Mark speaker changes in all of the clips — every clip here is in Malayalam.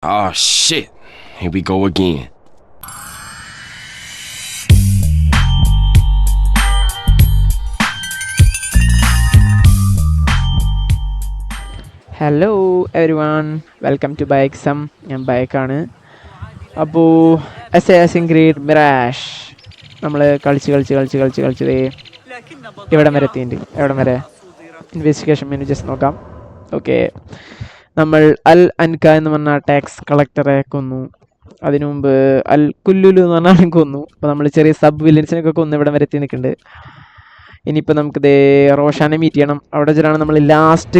Speaker 1: Oh shit. Here we go again.
Speaker 2: Hello everyone, welcome to ബൈക്സം. ഞാൻ ബൈക്കാണ്. അപ്പോൾ അസാസിൻ ക്രീഡ് മിറാഷ് നമ്മൾ കളിച്ച് ഇവിടം വരെ എത്തിയിട്ടുണ്ട്. എവിടം വരെ ഇൻവെസ്റ്റിഗേഷൻ മെനു ജസ്റ്റ് നോക്കാം. ഓക്കെ, നമ്മൾ അൽ അൻക എന്ന് പറഞ്ഞ ടാക്സ് കളക്ടറെ കൊന്നു. അതിനു മുമ്പ് അൽ കുല്ലുലു എന്ന് പറഞ്ഞാലും കൊന്നു. അപ്പോൾ നമ്മൾ ചെറിയ സബ് വില്ലൻസിനൊക്കെ കൊന്ന് ഇവിടം വരെ എത്തി നിൽക്കുന്നുണ്ട്. ഇനിയിപ്പോൾ നമുക്ക് റോഷാനെ മീറ്റ് ചെയ്യണം. അവിടെ വെച്ചിട്ടാണ് നമ്മൾ ലാസ്റ്റ്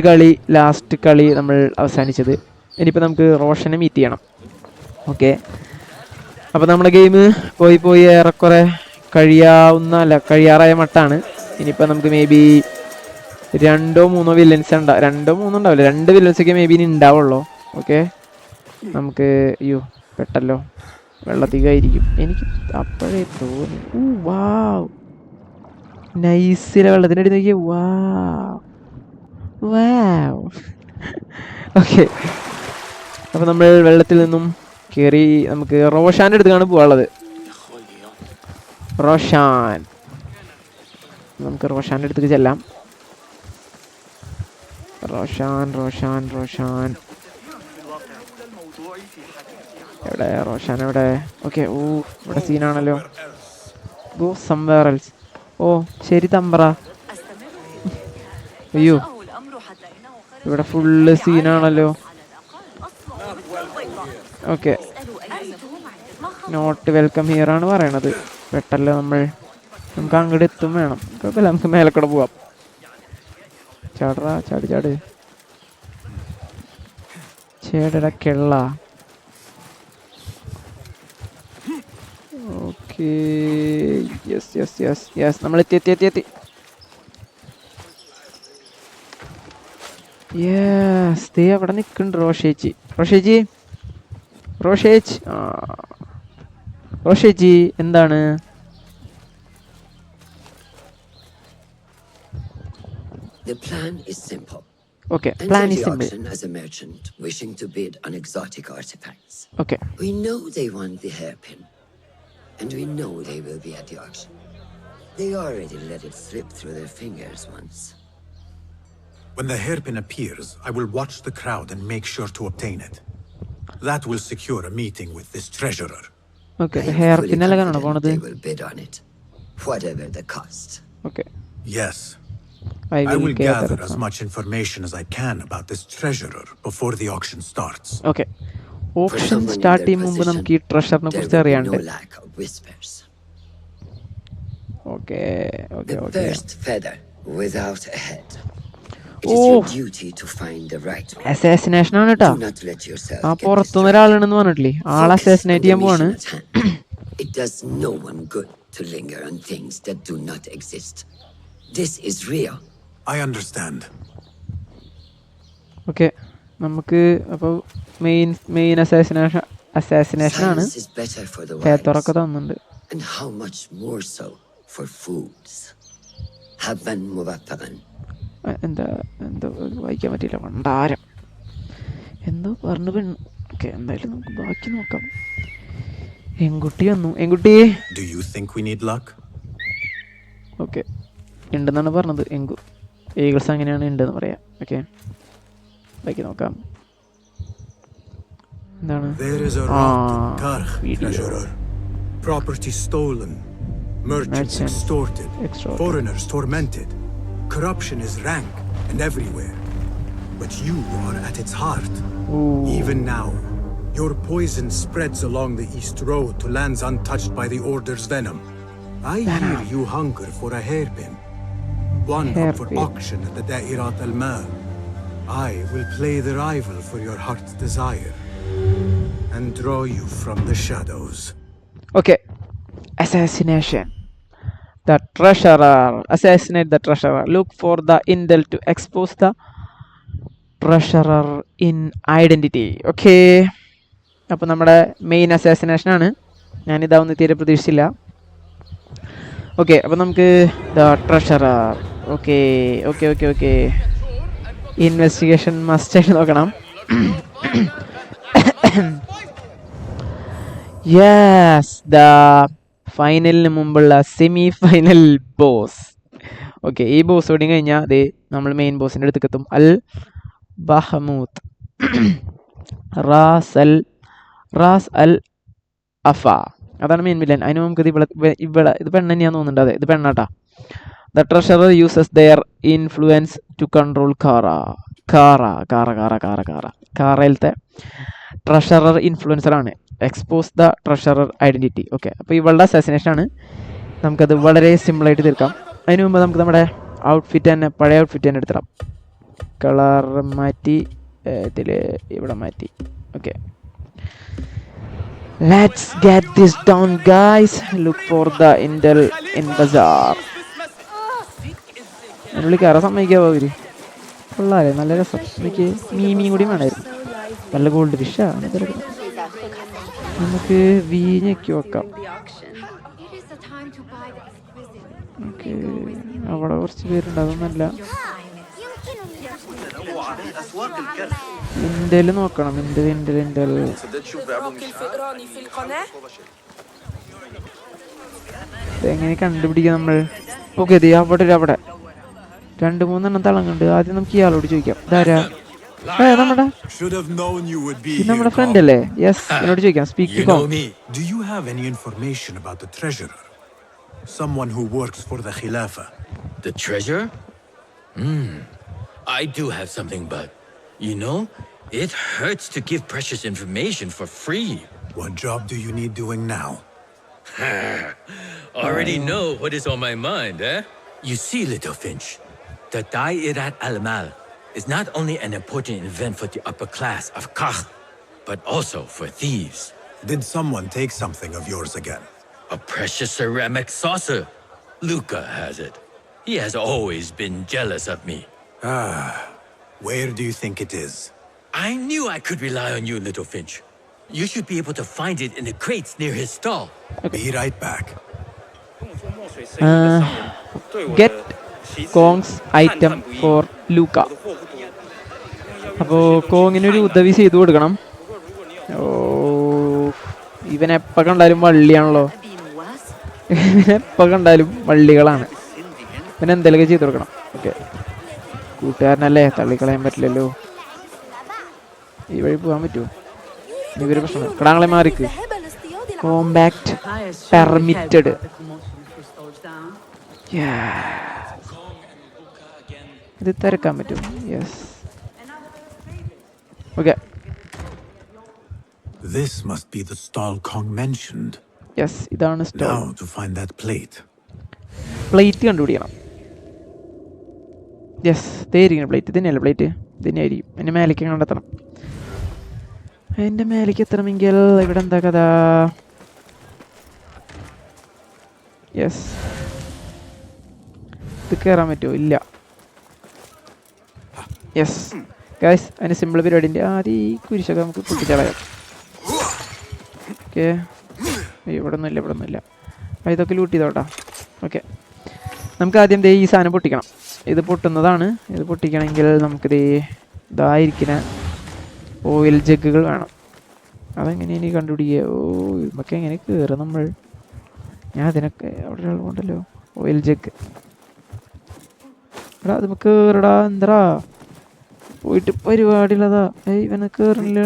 Speaker 2: കളി നമ്മൾ അവസാനിച്ചത്. ഇനിയിപ്പോൾ നമുക്ക് റോഷനെ മീറ്റ് ചെയ്യണം. ഓക്കെ, അപ്പോൾ നമ്മുടെ ഗെയിം പോയി ഏറെക്കുറെ കഴിയാറായ മട്ടാണ്. ഇനിയിപ്പോൾ നമുക്ക് മേ ബി 2-3 വില്ലൻസ് ഉണ്ടാവില്ല, 2 വില്ലൻസൊക്കെ മേ ബി ഇനി ഉണ്ടാവുള്ളൂ. ഓക്കെ, നമുക്ക് പെട്ടല്ലോ, വെള്ളത്തിലായിരിക്കും എനിക്ക് അപ്പോഴേ തോന്നി. വാവ്, നൈസിലെ വെള്ളത്തിനടി നോക്കിയ. ഓക്കെ, അപ്പോൾ നമ്മൾ വെള്ളത്തിൽ നിന്നും കയറി നമുക്ക് റോഷാൻ്റെ അടുത്താണ് പോകാനുള്ളത്. നമുക്ക് റോഷാൻ്റെ അടുത്തേക്ക് ചെല്ലാം. റോഷാൻ എവിടെ? റോഷാൻ എവിടെ? ഓക്കെ, ഇവിടെ സീനാണല്ലോ. Go somewhere else. ശരി തമ്പ്ര. അയ്യോ, ഇവിടെ ഫുള്ള് സീനാണല്ലോ. ഓക്കെ, നോട്ട് വെൽക്കം ഹിയർ ആണ് പറയണത്. പെട്ടല്ലോ, നമുക്ക് അങ്ങോട്ട് എത്തും വേണം. കുഴപ്പമില്ല, നമുക്ക് മേലക്കൂടെ പോവാം. ചാട് ചേടടാ കെള്ള. ഓക്കെ, യെസ് നമ്മൾ എത്തി. യെസ്, അവിടെ നിൽക്കുന്നുണ്ട് റോഷേജി എന്താണ്?
Speaker 3: The plan is simple.
Speaker 2: Okay, plan is
Speaker 3: Enter the
Speaker 2: simple.
Speaker 3: auction as a merchant wishing to bid on exotic artifacts.
Speaker 2: Okay.
Speaker 3: We know they want the hairpin, and we know they will be at the auction. They already let it slip through their fingers once.
Speaker 4: When the hairpin appears, I will watch the crowd and make sure to obtain it. That will secure a meeting with this treasurer.
Speaker 2: Okay,
Speaker 3: I
Speaker 2: the
Speaker 3: am
Speaker 2: hairpin
Speaker 3: fully
Speaker 2: alla kanna
Speaker 3: confident
Speaker 2: ponathu.
Speaker 3: they will bid on it, whatever the cost.
Speaker 2: Okay,
Speaker 4: Yes,
Speaker 2: I will
Speaker 4: gather as much information as I can about this treasurer before the auction starts.
Speaker 2: Okay,
Speaker 3: For
Speaker 2: option
Speaker 3: someone in
Speaker 2: start
Speaker 3: their
Speaker 2: ചെയ്യുമ്പോൾ മുമ്പ് നമുക്ക് ഈ ട്രഷറിനെ
Speaker 3: there
Speaker 2: കുറിച്ച്
Speaker 3: will be
Speaker 2: അറിയാണ്ട്.
Speaker 3: no lack of whispers.
Speaker 2: Okay.
Speaker 3: The first feather without a head. It is your duty to find the right one.
Speaker 2: Assassination ആണ് കേട്ടോ.
Speaker 3: Do not let yourself
Speaker 2: ആ
Speaker 3: get
Speaker 2: പുറത്തുനിന്ന് ഒരാളാണെന്ന് പറഞ്ഞിട്ടില്ലേ, ആൾ
Speaker 3: Focus on
Speaker 2: അസാസിനേറ്റ്
Speaker 3: the
Speaker 2: ചെയ്യാൻ പോവാണ്.
Speaker 3: mission at hand. It does no one good to linger on things that do not exist. This is real.
Speaker 4: I understand.
Speaker 2: Okay, നമുക്ക് അപ്പോൾ മെയിൻ അസാസിനേഷൻ ആണ്.
Speaker 3: Silence is better for the
Speaker 2: പേപ്പറൊക്കെ
Speaker 3: wise,
Speaker 2: തന്നുന്നുണ്ട്.
Speaker 3: and how much more so for fools. Habban mubattagan.
Speaker 2: എന്തോ വായിക്കാൻ പറ്റില്ല, ഭണ്ഡാരം എന്തോ പറഞ്ഞു പെണ്ണു. ഓക്കെ, എന്തായാലും നമുക്ക് ബാക്കി നോക്കാം. എങ്കുട്ടി വന്നു.
Speaker 4: Do you think we need luck?
Speaker 2: Okay, ഉണ്ടെന്നാണ് പറഞ്ഞത്. ഈഗിൾസ് അങ്ങനെയാണ് ഉണ്ടെന്ന് പറയാം. ഓക്കെ, ബാക്കി നോക്കാം. എന്താണ്?
Speaker 4: There is a Karkh treasurer. Property stolen. Merchants extorted. Foreigners tormented. Corruption is rank and everywhere. But you are at its heart. Even now, your poison spreads along the East Road to lands untouched by the Order's venom. I hear you hunger for a hairpin. One up for auction at the Da'irat al-Mal. I will play the rival for your heart's desire and draw you from the shadows.
Speaker 2: Okay, assassination. The treasurer. Assassinate the treasurer. Look for the intel to expose the treasurer in identity. Okay, അപ്പോൾ നമ്മുടെ മെയിൻ അസാസിനേഷൻ ആണ്. ഞാനിതാവുന്ന തീരെ പ്രതീക്ഷിച്ചില്ല. ഓക്കെ, അപ്പോൾ നമുക്ക് the treasurer. Okay investigation must ആയിട്ട് നോക്കണം. യെസ്, ദ ഫൈനലിന് മുമ്പുള്ള സെമി ഫൈനൽ ബോസ്. ഓക്കെ, ഈ ബോസ് ഓടി കഴിഞ്ഞാൽ അതെ നമ്മൾ മെയിൻ ബോസിൻ്റെ അടുത്തേക്ക് എത്തും. അൽ ബഹമൂത്ത് റാസ് അൽ അഫ, അതാണ് മെയിൻ വില്ലൻ. അതിന് നമുക്ക് ഇവിടെ ഇത് പെണ്ണ് തന്നെയാന്ന് തോന്നുന്നുണ്ട്. അതെ, ഇത് പെണ്ണാട്ടാ. The treasurer uses their influence to control കാറയിലത്തെ ട്രഷറർ ഇൻഫ്ലുവൻസർ ആണ്. Expose the treasurer identity. Okay, അപ്പോൾ ഇവളുടെ അസാസിനേഷൻ ആണ്. നമുക്കത് വളരെ സിമ്പിളായിട്ട് തീർക്കാം. അതിന് മുമ്പ് നമുക്ക് നമ്മുടെ ഔട്ട്ഫിറ്റ് തന്നെ, പഴയ ഔട്ട്ഫിറ്റ് തന്നെ എടുത്തിടാം. കളർ മാറ്റി ഇതിൽ ഇവിടെ മാറ്റി. Okay, let's get this done guys. Look for the intel in bazaar. എന്നുള്ളി കയറാൻ സമ്മതിക്കാവോ അവര്? കൊള്ളാല്ലേ, നല്ല രസം. എനിക്ക് മീമിയും കൂടി വേണമായിരുന്നു. നല്ല ഗോൾഡ് ഫിഷാണ്. നമുക്ക് വീഞ്ഞൊക്കെ വെക്കാം. ഓക്കെ, അവിടെ കുറച്ച് പേരുണ്ട്, അതൊന്നല്ല. ഇന്റല് നോക്കണം. ഇന്റൽ എങ്ങനെ കണ്ടുപിടിക്കാം നമ്മൾ? ഓക്കെ, അവിടെ 2-3 തിളങ്ങുണ്ട്. ആദ്യം നമുക്ക് ഇയാളോട് ചോദിക്കാം. ഇതാരാ? നമ്മുടെ ഫ്രണ്ട് അല്ലേ? യെസ്, എന്നോട് ചോദിക്കാം. Speak to com.
Speaker 4: Do you have any information about the treasurer? Someone who works for the Khilafah.
Speaker 5: The treasurer? I do have something, but you know, it hurts to give precious information for free.
Speaker 4: What job do you need doing now?
Speaker 5: Already know what is on my mind, eh? You see, Little Finch, the Da'irat al-Mal is not only an important event for the upper class of Kakh, but also for thieves.
Speaker 4: Did someone take something of yours again?
Speaker 5: A precious ceramic saucer. Luca has it. He has always been jealous of me.
Speaker 4: Where do you think it is?
Speaker 5: I knew I could rely on you, Little Finch. You should be able to find it in the crates near his stall.
Speaker 4: Be right back.
Speaker 2: Get Kong's item for Luca. അപ്പോൾ കോങ്ങിനൊരു ഉദവി ചെയ്തു കൊടുക്കണം. ഓ, ഇവനെപ്പോൾ കണ്ടാലും വള്ളിയാണല്ലോ. ഇവനെപ്പോൾ കണ്ടാലും വള്ളികളാണ്. ഇവനെന്തെങ്കിലുമൊക്കെ ചെയ്തു കൊടുക്കണം. ഓക്കെ, കൂട്ടുകാരനല്ലേ, തള്ളിക്കളയാൻ പറ്റില്ലല്ലോ. ഈ വഴി പോകാൻ പറ്റുമോ? ഇവര് പ്രശ്നം. കടാങ്ങളെ മാറിക്ക്. Combat permitted. ഇത് തിരക്കാൻ പറ്റും. Yes, okay.
Speaker 4: This must be the stall Kong mentioned.
Speaker 2: Yes, ഇതാണ് stall.
Speaker 4: Now to find that plate.
Speaker 2: Plate കണ്ടുപിടിക്കണം. യെസ്, ഇതായിരിക്കണം പ്ലേറ്റ്. തന്നെയല്ലേ പ്ലേറ്റ്? തന്നെയായിരിക്കും. അതിൻ്റെ മേലേക്ക് കണ്ടെത്തണം. അതിൻ്റെ മേലേക്ക് എത്തണമെങ്കിൽ ഇവിടെ എന്താ കഥ? യെസ്, ഇത് കയറാൻ പറ്റുമോ? ഇല്ല. യെസ് ഗൈസ്, അതിന് സിമ്പിൾ പരിപാടിൻ്റെ ആദ്യം ഈ കുരിശൊക്കെ നമുക്ക് പൊട്ടിച്ചളയാം. ഓക്കെ, ഇവിടെ ഒന്നുമില്ല. ഇതൊക്കെ ലൂട്ട് ചെയ്തോട്ടാ. ഓക്കെ, നമുക്ക് ആദ്യം ഈ സാധനം പൊട്ടിക്കണം. ഇത് പൊട്ടുന്നതാണ്. ഇത് പൊട്ടിക്കണമെങ്കിൽ നമുക്കിത് ഇതായിരിക്കുന്ന ഓയിൽ ജഗ്ഗുകൾ വേണം. അതെങ്ങനെയാണ് ഈ കണ്ടുപിടിക്കുക? ഓ, ഇതൊക്കെ എങ്ങനെ കയറുക നമ്മൾ? ഞാൻ അതിനൊക്കെ അവിടെ ഉള്ളതുകൊണ്ടല്ലോ. ഓയിൽ ജഗ് എടാ, അത് കയറടാ. എന്താ പോയിട്ട് പരിപാടിയുള്ളതാ? ഇവന് കയറുന്നില്ല.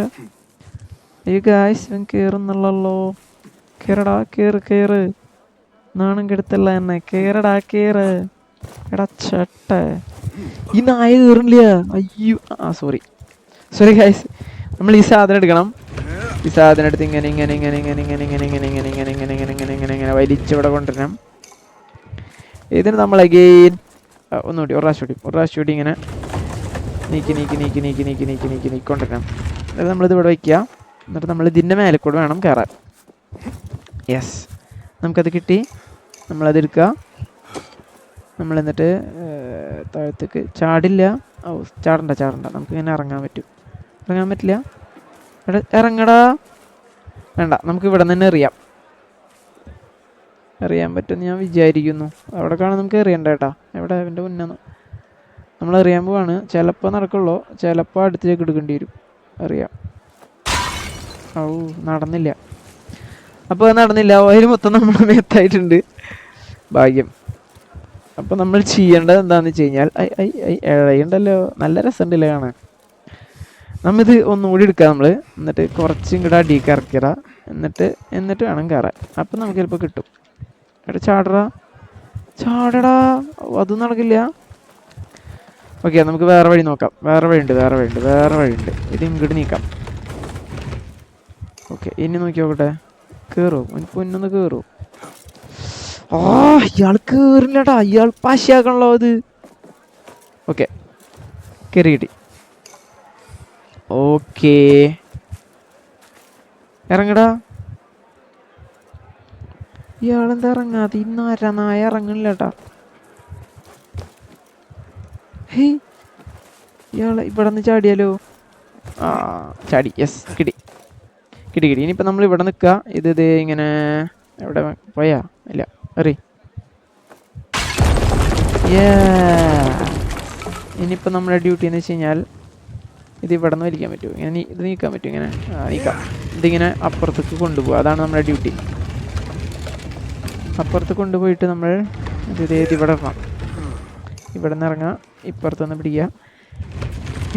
Speaker 2: ഗായ്സ്, ഇവൻ കയറുന്നുള്ളല്ലോ. കയറടാ, കയറ്. നാണം കെടുത്തല്ല എന്നെ. കയറടാ. എടാ ചട്ട, ഈ നായ കയറുന്നില്ല. അയ്യോ, സോറി ഗായ്സ്. നമ്മൾ ഈ സാധനം എടുക്കണം. ഈ സാധനം എടുത്ത് ഇങ്ങനെ വലിച്ചിവിടെ കൊണ്ടുവരണം. ഇതിന് നമ്മൾ അഗെയിൻ ഒന്നുകൂടി ഒരു പ്രാവശ്യം കൂടി ഇങ്ങനെ നീക്കി കൊണ്ടുവരണം. എന്നിട്ട് നമ്മളിത് ഇവിടെ വയ്ക്കുക. എന്നിട്ട് നമ്മൾ ഇതിൻ്റെ മേലെ കൂടെ വേണം കയറാൻ. യെസ്, നമുക്കത് കിട്ടി. നമ്മളതെടുക്കുക. നമ്മളെന്നിട്ട് താഴത്തേക്ക് ചാടില്ല. ഓ, ചാടണ്ട. നമുക്കിങ്ങനെ ഇറങ്ങാൻ പറ്റും. ഇറങ്ങാൻ പറ്റില്ല. ഇറങ്ങടാ. വേണ്ട, നമുക്ക് ഇവിടെ നിന്ന് എറിയാൻ പറ്റുമെന്ന് ഞാൻ വിചാരിക്കുന്നു. അവിടെ കാണാൻ നമുക്ക് എറിയണ്ട കേട്ടാ. എവിടെ? അവൻ്റെ മുന്നേ നമ്മൾ എറിയാൻ പോവാണ്. ചിലപ്പോൾ നടക്കുള്ളൂ, ചിലപ്പോൾ അടുത്തേക്ക് എടുക്കേണ്ടി വരും. അറിയാം. ഓ നടന്നില്ല. അപ്പോൾ നടന്നില്ല, ഓയിൽ മൊത്തം നമ്മുടെ മേത്തായിട്ടുണ്ട്. ഭാഗ്യം. അപ്പോൾ നമ്മൾ ചെയ്യേണ്ടത് എന്താണെന്ന് വെച്ച് കഴിഞ്ഞാൽ ഇഴയുണ്ടല്ലോ, നല്ല രസമുണ്ടല്ലോ കാണാൻ. നമ്മിത് ഒന്നുകൂടി എടുക്കുക നമ്മൾ, എന്നിട്ട് കുറച്ചും കൂടെ അടിയൊക്കെ ഇറക്കിട, എന്നിട്ട് വേണം കയറാൻ. അപ്പം നമുക്ക് ചിലപ്പോൾ കിട്ടും. എടാ ചാടടാ, അതും നടക്കില്ല. ഓക്കെ, നമുക്ക് വേറെ വഴി നോക്കാം. വേറെ വഴിയുണ്ട്. ഇത് ഇങ്ങോട്ട് നീക്കാം. ഓക്കെ, ഇനി നോക്കി നോക്കട്ടെ. കയറൂ, പൊന്നൊന്ന് കയറൂ. ഇയാൾ കേറില്ലടാ, ഇയാൾ പശയാക്കണല്ലോ അത്. ഓക്കെ, കയറി കിട്ടി. ഓക്കേ, ഇറങ്ങടാ. ഇയാളെന്താ ഇറങ്ങാതെ? ഇന്നാരാ നായ ഇറങ്ങണില്ലട്ടാ. ഹേയ്, ഇയാളെ ഇവിടെ നിന്ന് ചാടിയാലോ? ചാടി. യെസ്, കിട്ടി. ഇനിയിപ്പോൾ നമ്മൾ ഇവിടെ നിൽക്കുക. ഇത് ഇങ്ങനെ എവിടെ പോയാ? ഇല്ല, എറി. ഇനിയിപ്പോൾ നമ്മുടെ ഡ്യൂട്ടി എന്ന് വെച്ച് കഴിഞ്ഞാൽ ഇത് ഇവിടെ നിന്ന് വലിക്കാൻ പറ്റുമോ? ഇങ്ങനെ ഇത് നീക്കാൻ പറ്റും. ഇങ്ങനെ നീക്കാം. ഇതിങ്ങനെ അപ്പുറത്തേക്ക് കൊണ്ടുപോകുക, അതാണ് നമ്മുടെ ഡ്യൂട്ടി. അപ്പുറത്ത് കൊണ്ടുപോയിട്ട് നമ്മൾ ഇത് ഇവിടെ ഇടണം. ഇവിടെ നിന്ന് ഇറങ്ങാം, ഇപ്പുറത്തുനിന്ന് പിടിക്കുക.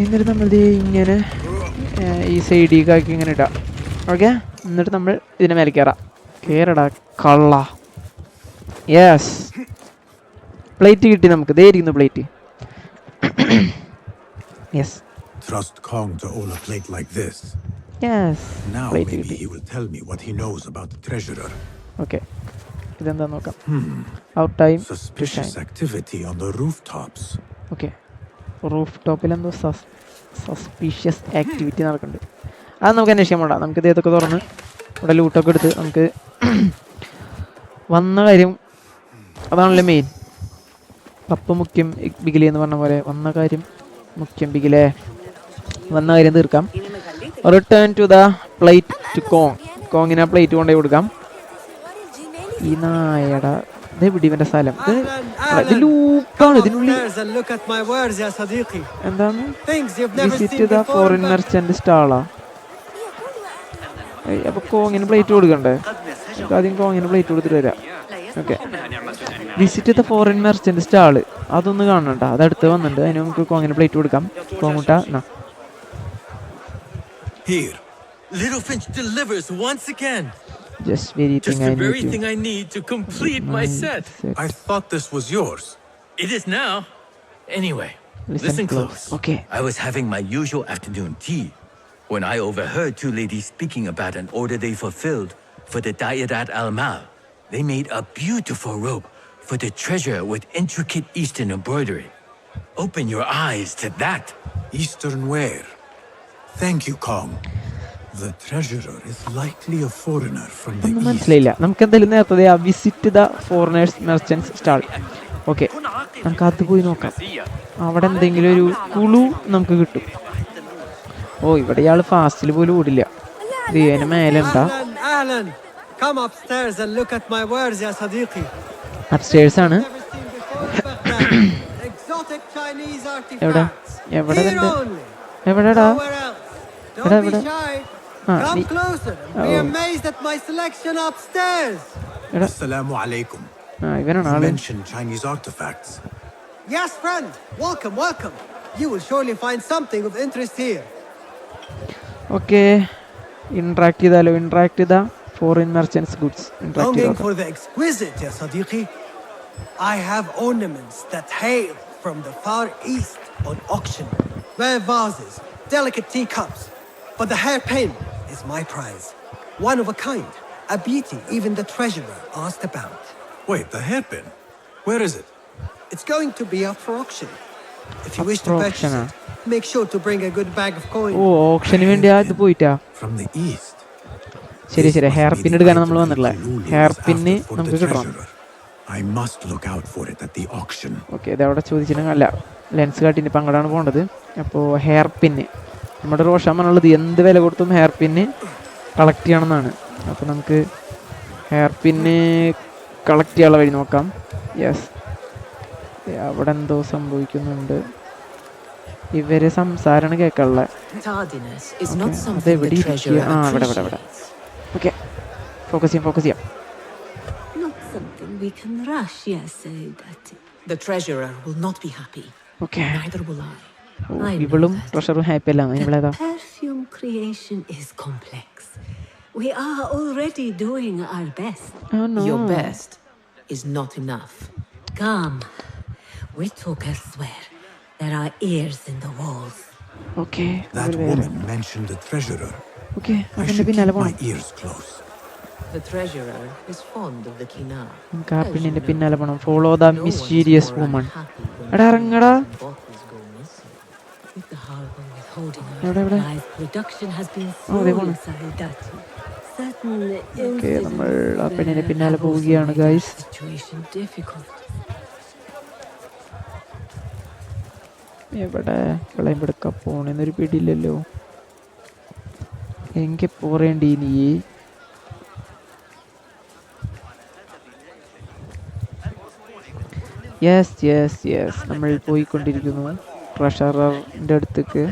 Speaker 2: എന്നിട്ട് നമ്മളിത് ഇങ്ങനെ ഈ സൈഡിലേക്കാക്കി ഇങ്ങനെ ഇടാം. ഓക്കെ, എന്നിട്ട് നമ്മൾ ഇതിനെ മേലെ കയറടാ കള്ള. യെസ്, പ്ലേറ്റ് കിട്ടി നമുക്ക്. ദേ ഇരിക്കുന്നു plate. Yes.
Speaker 4: Trust Kong to own a plate like this.
Speaker 2: Yes.
Speaker 4: Now maybe he will tell me what he knows about the treasurer.
Speaker 2: Okay. ഇതെന്താ നോക്കാം. Our time to
Speaker 4: Suspicious
Speaker 2: shine.
Speaker 4: activity on the rooftops.
Speaker 2: Okay. Roof ടോപ്പിൽ എന്തോ സസ്പീഷ്യസ് ആക്ടിവിറ്റി നടക്കുന്നുണ്ട്. അത് നമുക്ക് അന്വേഷിക്കാൻ വേണ്ട. നമുക്ക് ഇതൊക്കെ തുറന്ന് ഇവിടെ ലൂട്ടൊക്കെ എടുത്ത് നമുക്ക് വന്ന കാര്യം അതാണല്ലോ മെയിൻ. പപ്പ് മുഖ്യം ബിഗിലി എന്ന് പറഞ്ഞ പോലെ വന്ന കാര്യം മുഖ്യം ബിഗിലേ. വന്ന കാര്യം തീർക്കാം. Return to the plate to കോങ്ങിന് ആ പ്ലേറ്റ് കൊണ്ടുപോയി കൊടുക്കാം. ഈ നായട ഇവന്റെ സ്ഥലം ലൂപ്പാണ്. ഇതിനുള്ളിൽ എന്താണ്? വിസിറ്റ് ദ ഫോറിൻ മെർച്ചന്റ് സ്റ്റാളാ. അപ്പൊ കോങ്ങിന് പ്ലേറ്റ് കൊടുക്കണ്ടേ? നമുക്ക് ആദ്യം കോങ്ങിന് പ്ലേറ്റ് കൊടുത്തിട്ട് വരാം. Okay, visit the foreign merchant stall അതൊന്ന് കാണണ്ട, അതടുത്ത് വന്നിട്ടുണ്ട്. അതിന് നമുക്ക് കോങ്ങിന് പ്ലേറ്റ് കൊടുക്കാം. കോങ്ങൂട്ട
Speaker 5: Here, Littlefinch delivers once again.
Speaker 2: Just the very
Speaker 5: thing I need to complete my set.
Speaker 4: I thought this was yours.
Speaker 5: It is now. Anyway, listen close.
Speaker 2: Okay.
Speaker 5: I was having my usual afternoon tea when I overheard two ladies speaking about an order they fulfilled for the Dairat al-Mal. They made a beautiful robe for the treasure with intricate Eastern embroidery. Open your eyes to that.
Speaker 4: Eastern wear. Thank you, Kong. The treasurer is likely a foreigner from the east.
Speaker 2: മനസ്സിലായില്ല. നമുക്ക് എന്തായാലും നേരത്തെ visit the foreigners merchants stall. Okay, നമുക്ക് അത് പോയി നോക്കാം. അവിടെ എന്തെങ്കിലും ഒരു കുളു നമുക്ക് കിട്ടും. ഓ, ഇവിടെ ഇയാൾ ഫാസ്റ്റിൽ പോലും ഓടില്ല. ഇതിന് മേലെ ഉണ്ടാ. അപ്സ്റ്റേഴ്സ് ആണ്. എവിടെടാ?
Speaker 6: Come closer and be amazed at my selection upstairs.
Speaker 4: Assalamu alaikum.
Speaker 2: You
Speaker 4: mentioned Chinese artifacts.
Speaker 6: Yes, friend. Welcome. You will surely find something of interest here.
Speaker 2: Okay. Interact with the foreign merchants' goods.
Speaker 6: Longing for the exquisite, ya Sadiqi? I have ornaments that hail from the Far East on auction. Rare vases, delicate teacups. But the hairpin is my prize. One of a kind. A beauty even the treasurer asked about.
Speaker 4: Wait, the hairpin? Where is it?
Speaker 6: It's going to be up for auction. If you wish to purchase it, make sure to bring a good bag of coin.
Speaker 2: Oh, auction വേണ്ടി അത് പോയിട്ടാ.
Speaker 4: From the east.
Speaker 2: ശരി, ഹെയർപിൻ എടുക്കാനാണ് നമ്മൾ വന്നിട്ടുള്ളത്. ഹെയർപിന് നമുക്ക് കിട്ടണം.
Speaker 4: I must look out for it at the auction.
Speaker 2: Okay, ഇത് അവിടെ ചോദിച്ചിട്ടുണ്ടെങ്കിൽ അല്ല, ലെൻസ് കാട്ടിന് ഇപ്പം അങ്ങോട്ടാണ് പോകേണ്ടത്. അപ്പോൾ ഹെയർപിന് നമ്മുടെ റോഷാമാനുള്ളത് എന്ത് വില കൊടുത്തും ഹെയർ പിന്ന് കളക്ട് ചെയ്യണമെന്നാണ്. അപ്പോൾ നമുക്ക് ഹെയർ പിന്ന് കളക്ട് ചെയ്യാനുള്ള വഴി നോക്കാം. യെസ്, അവിടെ എന്തോ സംഭവിക്കുന്നുണ്ട്. ഇവര് സംസാരാണ് കേൾക്കാനുള്ള.
Speaker 7: Tardiness is
Speaker 2: Okay,
Speaker 7: not
Speaker 2: അതെ
Speaker 7: something
Speaker 2: ഇവിടെ
Speaker 7: the
Speaker 2: ഇരിക്കുക.
Speaker 7: treasurer
Speaker 2: ആ ഇവിടെ.
Speaker 7: appreciates.
Speaker 2: ഓക്കെ, ഫോക്കസ് ചെയ്യാം.
Speaker 8: Not something we can rush, yes, Saidati.
Speaker 7: The treasurer will not be happy.
Speaker 2: Okay,
Speaker 7: Neither will I.
Speaker 2: ഇവളും ട്രഷറും ഹാപ്പി അല്ല. ഇവളേതാ?
Speaker 8: Perfume creation is complex. We are already doing our best.
Speaker 2: Oh no.
Speaker 7: Your best is not enough.
Speaker 8: Come, we talk elsewhere. There are ears in the walls.
Speaker 2: Okay,
Speaker 4: That woman mentioned the treasurer.
Speaker 2: Okay,
Speaker 4: I
Speaker 2: അവന്റെ
Speaker 4: should
Speaker 2: പിന്നാലെ
Speaker 4: keep my
Speaker 2: പോണം.
Speaker 4: ears close.
Speaker 7: The treasurer is fond of the kina.
Speaker 2: നമുക്ക് ആ പെണ്ണിന്റെ പിന്നാലെ പോണം. Follow the mysterious woman. എടാ ഇറങ്ങടാ.
Speaker 8: With the harbor withholding
Speaker 2: എവിടെ?
Speaker 8: live production has been
Speaker 2: Oh, they
Speaker 8: slow,
Speaker 2: won.
Speaker 8: Saidati. Certain
Speaker 2: okay, നമ്മൾ ആ
Speaker 8: incidents
Speaker 2: പെണ്ണിന്റെ
Speaker 8: there
Speaker 2: പിന്നാലെ
Speaker 8: have also
Speaker 2: പോവുകയാണ്
Speaker 8: made our
Speaker 2: guys.
Speaker 8: situation difficult.
Speaker 2: എവിടെ വിളയം എടുക്കാൻ പോണെന്നൊരു പിടിയില്ലല്ലോ. എങ്കിൽ പോറേണ്ടി നീ. യെസ് നമ്മൾ പോയിക്കൊണ്ടിരിക്കുന്നു ട്രഷററിൻ്റെ അടുത്തേക്ക്.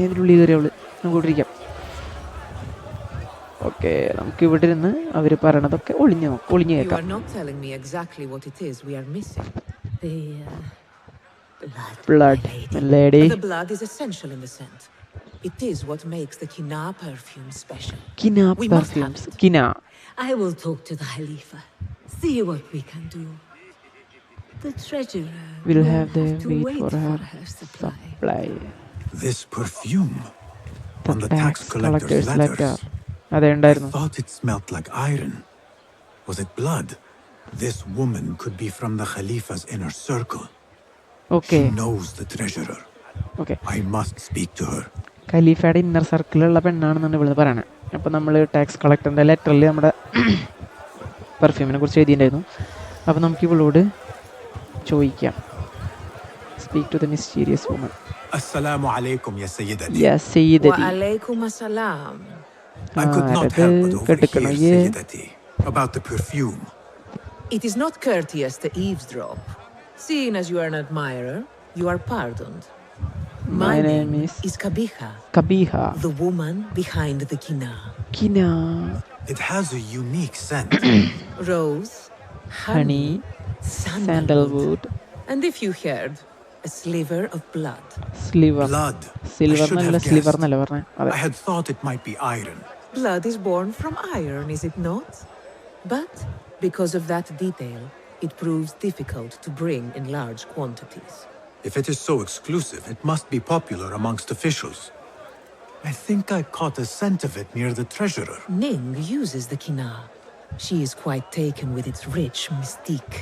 Speaker 2: ഏതിനുള്ളിൽ കയറി അവള്. നമുക്ക് ഇരിക്കാം. ഓക്കെ, നമുക്ക് ഇവിടെ ഇരുന്ന് അവർ പറയണതൊക്കെ ഒളിഞ്ഞു
Speaker 7: You are
Speaker 2: കേൾക്കാം.
Speaker 7: not telling me exactly what it is we are missing.
Speaker 8: The
Speaker 2: Blood, lady.
Speaker 7: But the blood is essential in the scent. It is what makes the kina perfume special.
Speaker 2: Kina
Speaker 7: We must have
Speaker 2: perfumes.
Speaker 7: it.
Speaker 2: Kina.
Speaker 8: I will talk to the Khalifa. See what we can do. The treasurer
Speaker 2: We'll
Speaker 8: will
Speaker 2: have the
Speaker 8: to
Speaker 2: wait
Speaker 8: wait
Speaker 2: for her
Speaker 8: supply.
Speaker 2: supply.
Speaker 4: This perfume
Speaker 2: The
Speaker 4: on the
Speaker 2: tax
Speaker 4: tax collector's
Speaker 2: letter.
Speaker 4: letters.
Speaker 2: അതെ
Speaker 4: I
Speaker 2: ഉണ്ടായിരുന്നു.
Speaker 4: thought it smelt like iron. Was it blood? This woman could be from the Khalifa's inner circle.
Speaker 2: Okay
Speaker 4: She knows the treasurer.
Speaker 2: Okay,
Speaker 4: I must speak to her.
Speaker 2: ഖലീഫയുടെ ഇന്നർ സർക്കിളിലുള്ള പെണ്ണാണെന്നാണ് ഇവിടുന്ന് പറയണത്. അപ്പോൾ നമ്മൾ ടാക്സ് കളക്ടറിൻ്റെ ലെറ്ററിൽ നമ്മുടെ പെർഫ്യൂമിനെ കുറിച്ച് എഴുതിയിട്ടുണ്ടായിരുന്നു. അപ്പോൾ നമുക്ക് ഇവളോട് ചോദിക്കാം. Speak to the mysterious woman.
Speaker 4: Assalamu alaikum, ya Sayyidati.
Speaker 2: Yes സയ്യിദതി.
Speaker 7: Wa alaykum assalam.
Speaker 4: I could not
Speaker 2: Ah,
Speaker 4: help but
Speaker 2: that is
Speaker 4: overhear,
Speaker 2: good, yeah.
Speaker 4: Sayyidati, about the perfume.
Speaker 7: It is not courteous to eavesdrop. Seeing as you are an admirer, you are pardoned.
Speaker 2: My name is
Speaker 7: Kabiha,
Speaker 2: കബീഹ.
Speaker 7: the woman behind the kina.
Speaker 2: കിന.
Speaker 4: It has a unique scent.
Speaker 7: Rose,
Speaker 2: honey, sandalwood,
Speaker 7: and if you heard, a sliver of blood.
Speaker 2: സ്ലിവർ.
Speaker 4: Blood.
Speaker 2: Silver
Speaker 4: I should
Speaker 2: എന്നല്ല
Speaker 4: have
Speaker 2: സ്ലിവർ
Speaker 4: guessed.
Speaker 2: എന്നല്ല പറഞ്ഞേ. അതെ.
Speaker 4: I had thought it might be iron.
Speaker 7: Blood is born from iron, is it not? But because of that detail, it proves difficult to bring in large quantities.
Speaker 4: If it is so exclusive, it must be popular amongst officials. I think I caught a scent of it near the treasurer.
Speaker 7: Ning uses the kina. She is quite taken with its rich mystique,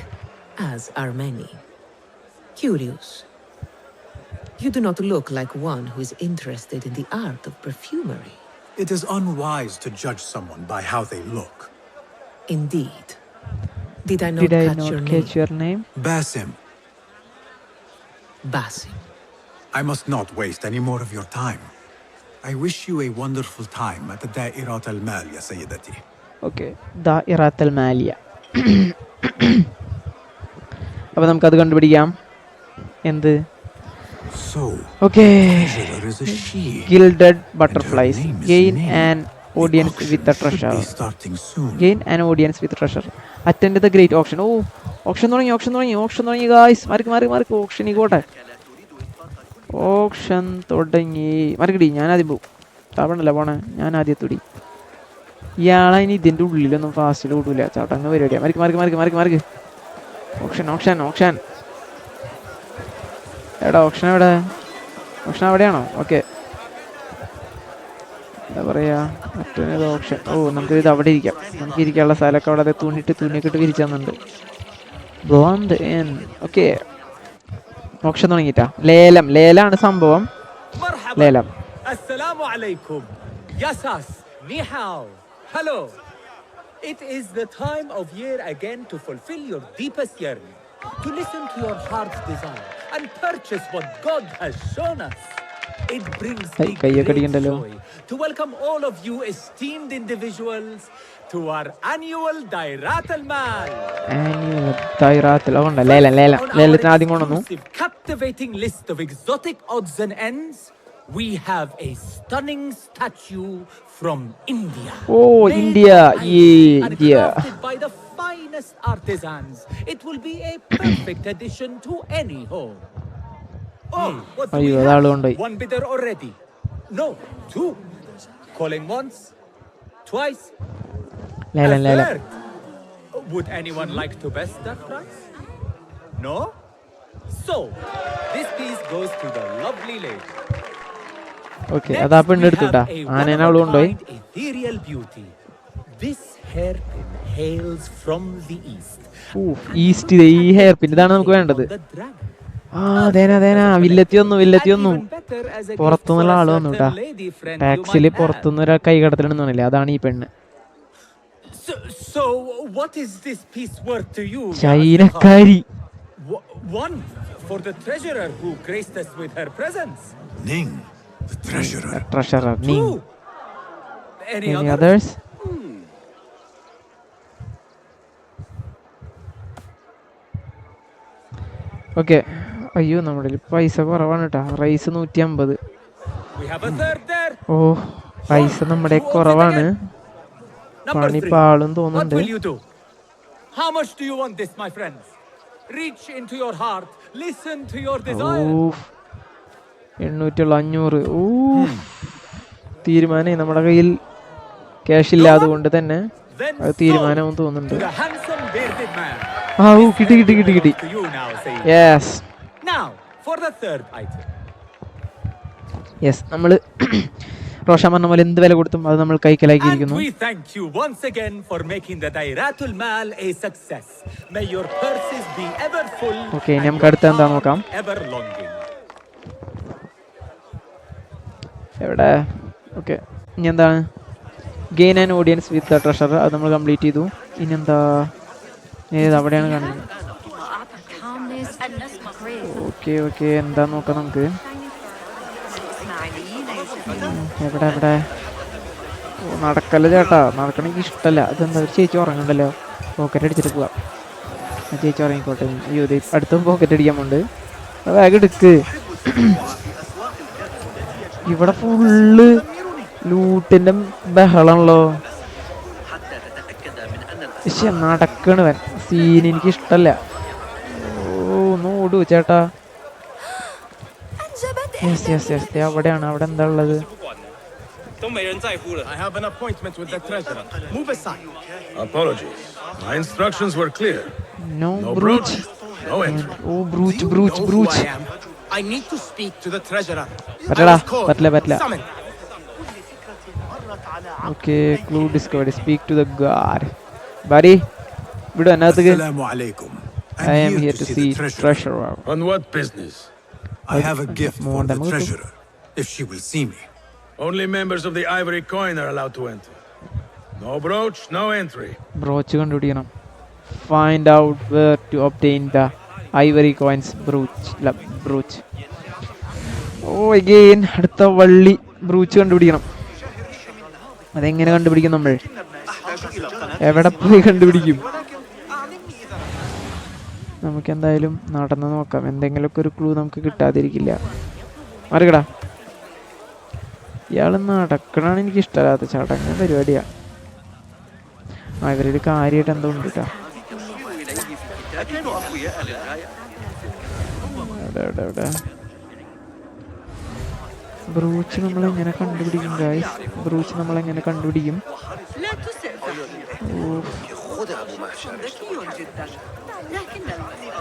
Speaker 7: as are many. Curious. You do not look like one who is interested in the art of perfumery.
Speaker 4: It is unwise to judge someone by how they look.
Speaker 7: Indeed. Did I not
Speaker 2: Did I
Speaker 7: catch
Speaker 2: not
Speaker 7: your
Speaker 2: catch
Speaker 7: name?
Speaker 2: your name?
Speaker 4: Basim,
Speaker 7: Basim.
Speaker 4: I must not waste any more of your time. I wish you a wonderful time at the Da'irat al-Mal, ya Sayyidati.
Speaker 2: Okay, ദ ഇറാത്തൽ മാലിയ. അപ്പോൾ നമുക്കത് കണ്ടുപിടിക്കാം. എന്ത്?
Speaker 4: So,
Speaker 2: okay,
Speaker 4: treasurer is a she.
Speaker 2: Gilded
Speaker 4: and
Speaker 2: butterflies
Speaker 4: her name is
Speaker 2: gain
Speaker 4: Ning.
Speaker 2: An audience
Speaker 4: Auction
Speaker 2: with the
Speaker 4: should
Speaker 2: treasurer.
Speaker 4: be starting soon.
Speaker 2: Gain an audience with treasurer. Attend the great auction. Oh, auction തുടങ്ങി ഗായ്സ്. മാർക്ക് ഓപ്ഷനിൽ പോട്ടെ. ഓപ്ഷൻ തുടങ്ങി. മറികടി, ഞാൻ ആദ്യം പോകും. തവണല്ല പോണേ, ഞാൻ ആദ്യത്തുടി. ഇയാളതിന് ഇതിൻ്റെ ഉള്ളിലൊന്നും ഫാസ്റ്റിൽ കൂട്ടില്ല. ചടങ്ങ് പരിപാടിയാണ്. മറിക്ക്. ഓപ്ഷൻ. എടാ ഓപ്ഷൻ എവിടെ? ഓപ്ഷൻ അവിടെയാണോ? ഓക്കെ, എന്താ പറയുക, മറ്റൊരു ഓപ്ഷൻ. ഓ, നമുക്കിത് അവിടെ ഇരിക്കാം. നമുക്ക് ഇരിക്കാനുള്ള സ്ഥലമൊക്കെ അവിടെ തുണിയൊക്കെ ഇട്ട് വിരിച്ചെന്നുണ്ട്. Blend in. ഓക്കെ, ഓപ്ഷൻ തുടങ്ങിയിട്ടാ. ലേലാണ് സംഭവം. ലേലം.
Speaker 9: Assalamu alaikum. Yasas, ni hao. Hello. It is the time of year again to fulfill your deepest yearning, to listen to your heart's desire and purchase what God has shown us. It brings me
Speaker 2: കയ്യൊക്കെ
Speaker 9: great
Speaker 2: അടിക്കണ്ടല്ലോ.
Speaker 9: joy to welcome all of you esteemed individuals to our annual Dairat al-Mal. Exclusive, captivating list of exotic odds and ends, we have a stunning statue from India.
Speaker 2: Oh,
Speaker 9: Made
Speaker 2: India.
Speaker 9: by
Speaker 2: Yeah,
Speaker 9: and
Speaker 2: India.
Speaker 9: crafted by the finest artisans. It will be a perfect addition to any home. Oh, what do we
Speaker 2: അയ്യോ,
Speaker 9: have?
Speaker 2: അതാള് കൊണ്ടുപോയി.
Speaker 9: One bidder already. No, two. Calling once, twice.
Speaker 2: ലേലം
Speaker 9: A
Speaker 2: ലേലം.
Speaker 9: third. Would anyone like to best that price? No? So, this piece goes to the lovely lady.
Speaker 2: Okay, അതാ പെണ്ണ് എടുത്തുട്ടാ. ആനേനെ അവള് കൊണ്ടുപോയി.
Speaker 9: Ethereal beauty. This hairpin hails from the east.
Speaker 2: East ഈ ഹെയർ പിൻ ഇതാണ് നമുക്ക് വേണ്ടത്.
Speaker 9: The dragon.
Speaker 2: ആ അതേനാ വില്ലെത്തി വന്നു പുറത്തുനിന്നുള്ള ആള് വന്നു കേട്ടാ. ടാക്സില് പുറത്തുനിന്ന് ഒരാൾ കൈ കടത്തിലെന്ന് അതാണ് ഈ പെണ്ണ്.
Speaker 9: So what is this piece worth to you?
Speaker 2: ചൈനക്കാരി.
Speaker 9: One for the treasurer who graced us with her presence.
Speaker 4: Ning, the treasurer.
Speaker 2: Treasurer Ning.
Speaker 9: Any
Speaker 2: others? Okay. അയ്യോ, നമ്മുടെ പൈസ കുറവാണ് കേട്ടാ. റൈസ് 150. ഓ, പൈസ നമ്മുടെ കുറവാണ്. പണിപ്പാളും തോന്നുന്നുണ്ട്.
Speaker 9: How much do you want this, my friends? Reach into your heart, listen to your desire.
Speaker 2: 800. തീരുമാനമായി. നമ്മുടെ കയ്യിൽ ക്യാഷ് ഇല്ലാതെ കൊണ്ട് തന്നെ അത് തീരുമാനവും തോന്നുന്നുണ്ട്. കിട്ടി. യെസ് യെസ്, നമ്മള് റോഷ പറഞ്ഞ പോലെ എന്ത് വില കൊടുത്തും അത് നമ്മൾ കൈക്കലാക്കിയിരിക്കുന്നു. ഓക്കെ, ഇനി നമുക്ക് അടുത്ത എന്താ നോക്കാം. എവിടെ? ഓക്കെ, ഇനി എന്താണ്? Gain and audience with treasure. അത് നമ്മൾ കംപ്ലീറ്റ് ചെയ്തു. ഇനി എന്താ? അവിടെയാണ് കാണുന്നത്. ഓക്കെ, എന്താ നോക്കാം നമുക്ക്. എവിടെ? നടക്കല്ല ചേട്ടാ, നടക്കണമെങ്കിൽ ഇഷ്ടമല്ല. അതെന്താ, ഒരു ചേച്ചി ഉറങ്ങണ്ടല്ലോ. പോക്കറ്റ് അടിച്ചിട്ട് പോവാം. ആ ചേച്ചി ഉറങ്ങിക്കോട്ടെ. അയ്യോ, അടുത്തും പോക്കറ്റ് അടിക്കാൻ പോണ്ട്. ബാഗ് എടുക്ക്. ഇവിടെ ഫുള്ള് ലൂട്ടിന്റെ ബഹളാണല്ലോ. പക്ഷെ നടക്കണ് സീൻ എനിക്ക് ഇഷ്ടല്ല. ഓടൂ ചേട്ടാ. അവിടെയാണ്. അവിടെ എന്താ ഉള്ളത്?
Speaker 10: I have an appointment with the treasurer. Move aside. Apologies. My instructions were clear.
Speaker 2: No brooch.
Speaker 10: No entry.
Speaker 2: Oh, brooch.
Speaker 10: I need to speak to the treasurer.
Speaker 2: പറ്റില്ല. Okay, clue discovered. Speak to the guard. Buddy, vidu anathuke.
Speaker 4: Assalamu alaikum.
Speaker 2: I am here to see treasurer.
Speaker 10: On what business?
Speaker 4: I have a gift for the treasurer, if she will see me.
Speaker 10: Only members of the Ivory Coin are allowed to enter. No brooch, no entry.
Speaker 2: Brooch kandupidikkanam. Find out where to obtain the Ivory Coins brooch. Oh, again, അടുത്ത വള്ളി ബ്രൂച്ച് കണ്ടുപിടിക്കണം. അതെങ്ങനെ കണ്ടുപിടിക്കും നമ്മൾ? എവിടെ പോയി കണ്ടുപിടിക്കും? നമുക്ക് എന്തായാലും നടന്ന് നോക്കാം. എന്തെങ്കിലുമൊക്കെ ഒരു ക്ലൂ നമുക്ക് കിട്ടാതിരിക്കില്ല. അറിയടാ, ഇയാൾ നടക്കണാണ് എനിക്ക് ഇഷ്ടമല്ലാത്ത. ചടങ്ങ് പരിപാടിയാ. ഇവരൊരു കാര്യമായിട്ട് എന്തോ ഉണ്ട് കേട്ടോ. എവിടെ ബ്രൂച്ച് നമ്മളെങ്ങനെ കണ്ടുപിടിക്കും ഗായ്സ്? ബ്രൂച്ച് നമ്മളെങ്ങനെ കണ്ടുപിടിക്കും?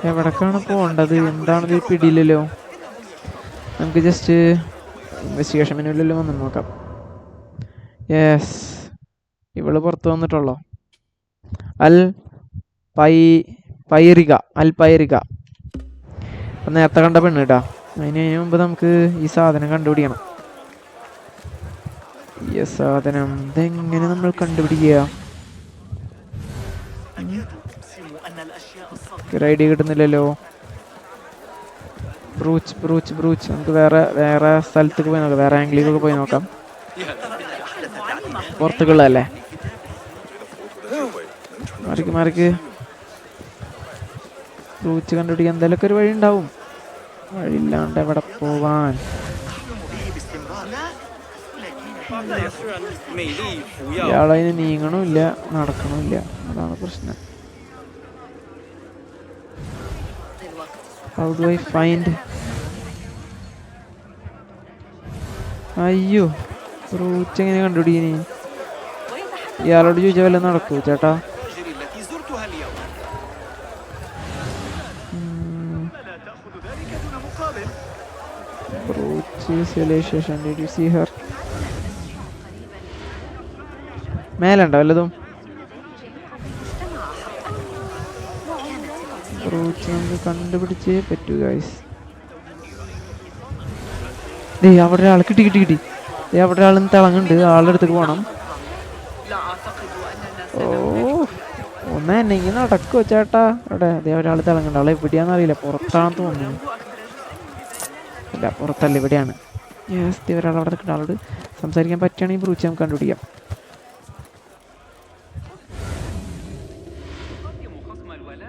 Speaker 2: എവിടേക്കാണ് പോകേണ്ടത്? എന്താണത് പിടിയില്ലല്ലോ. നമുക്ക് ജസ്റ്റ് ഇൻവെസ്റ്റിഗേഷൻ മെനുവിലെല്ലാം വന്ന് നോക്കാം. യെസ്, ഇവള് പുറത്ത് വന്നിട്ടുള്ളോ? അൽ പൈറിക. നേരത്തെ കണ്ട പെണ്ണ് കേട്ടാ. അതിന് മുമ്പ് നമുക്ക് ഈ സാധനം കണ്ടുപിടിക്കണം. ഈ സാധനം ഇതെങ്ങനെ നമ്മൾ കണ്ടുപിടിക്കുക? ഐഡിയ കിട്ടുന്നില്ലല്ലോ. ബ്രൂച്ച് നമുക്ക് വേറെ സ്ഥലത്തേക്ക് പോയി നോക്കാം. വേറെ ആംഗിളിലേക്ക് പോയി നോക്കാം. പുറത്തേക്കുള്ളതല്ലേ? മാറിക്ക് മാറിക്ക്. ബ്രൂച്ച് കണ്ടുപിടിക്കാൻ എന്തെങ്കിലുമൊക്കെ ഒരു വഴി ഉണ്ടാവും. വഴിയില്ലാണ്ട് എവിടെ പോവാൻ? ഇയാളതിന് നീങ്ങണമില്ല, നടക്കണമില്ല. അതാണ് പ്രശ്നം. How do I find? അയ്യോ, റൂട്ട് എങ്ങനെ കണ്ടുപിടിക്കണേ? ഇയാളോട് ചോദിച്ചാൽ വല്ല നടക്കൂ ചേട്ടാ? മേലുണ്ടോ വല്ലതും? റൂട്ട് നമുക്ക് കണ്ടുപിടിച്ചേ പറ്റൂ ഗൈസ്. അവിടെ ഒരാൾ കിട്ടി കിട്ടി കിട്ടി. അവിടെ ഒരാൾ തിളങ്ങുന്നുണ്ട്. ആളുടെ അടുത്തേക്ക് പോകണം. ഓ, ഒന്ന് തന്നെ ഇങ്ങനെ നടക്കുമോ ചേട്ടാ? അവിടെ അതേ ഒരാൾ തിളങ്ങുന്നുണ്ട്. ആളെ എവിടെയാണെന്ന് അറിയില്ല. പുറത്താണെന്ന് തോന്നുന്നു. ഇല്ല, പുറത്തല്ല, ഇവിടെയാണ്. യെസ്, ഒരാൾ അവിടെ നിൽക്കുന്ന ആളോട് സംസാരിക്കാൻ പറ്റുകയാണെങ്കിൽ ബ്രൂച്ച് നമുക്ക് കണ്ടുപിടിക്കാം.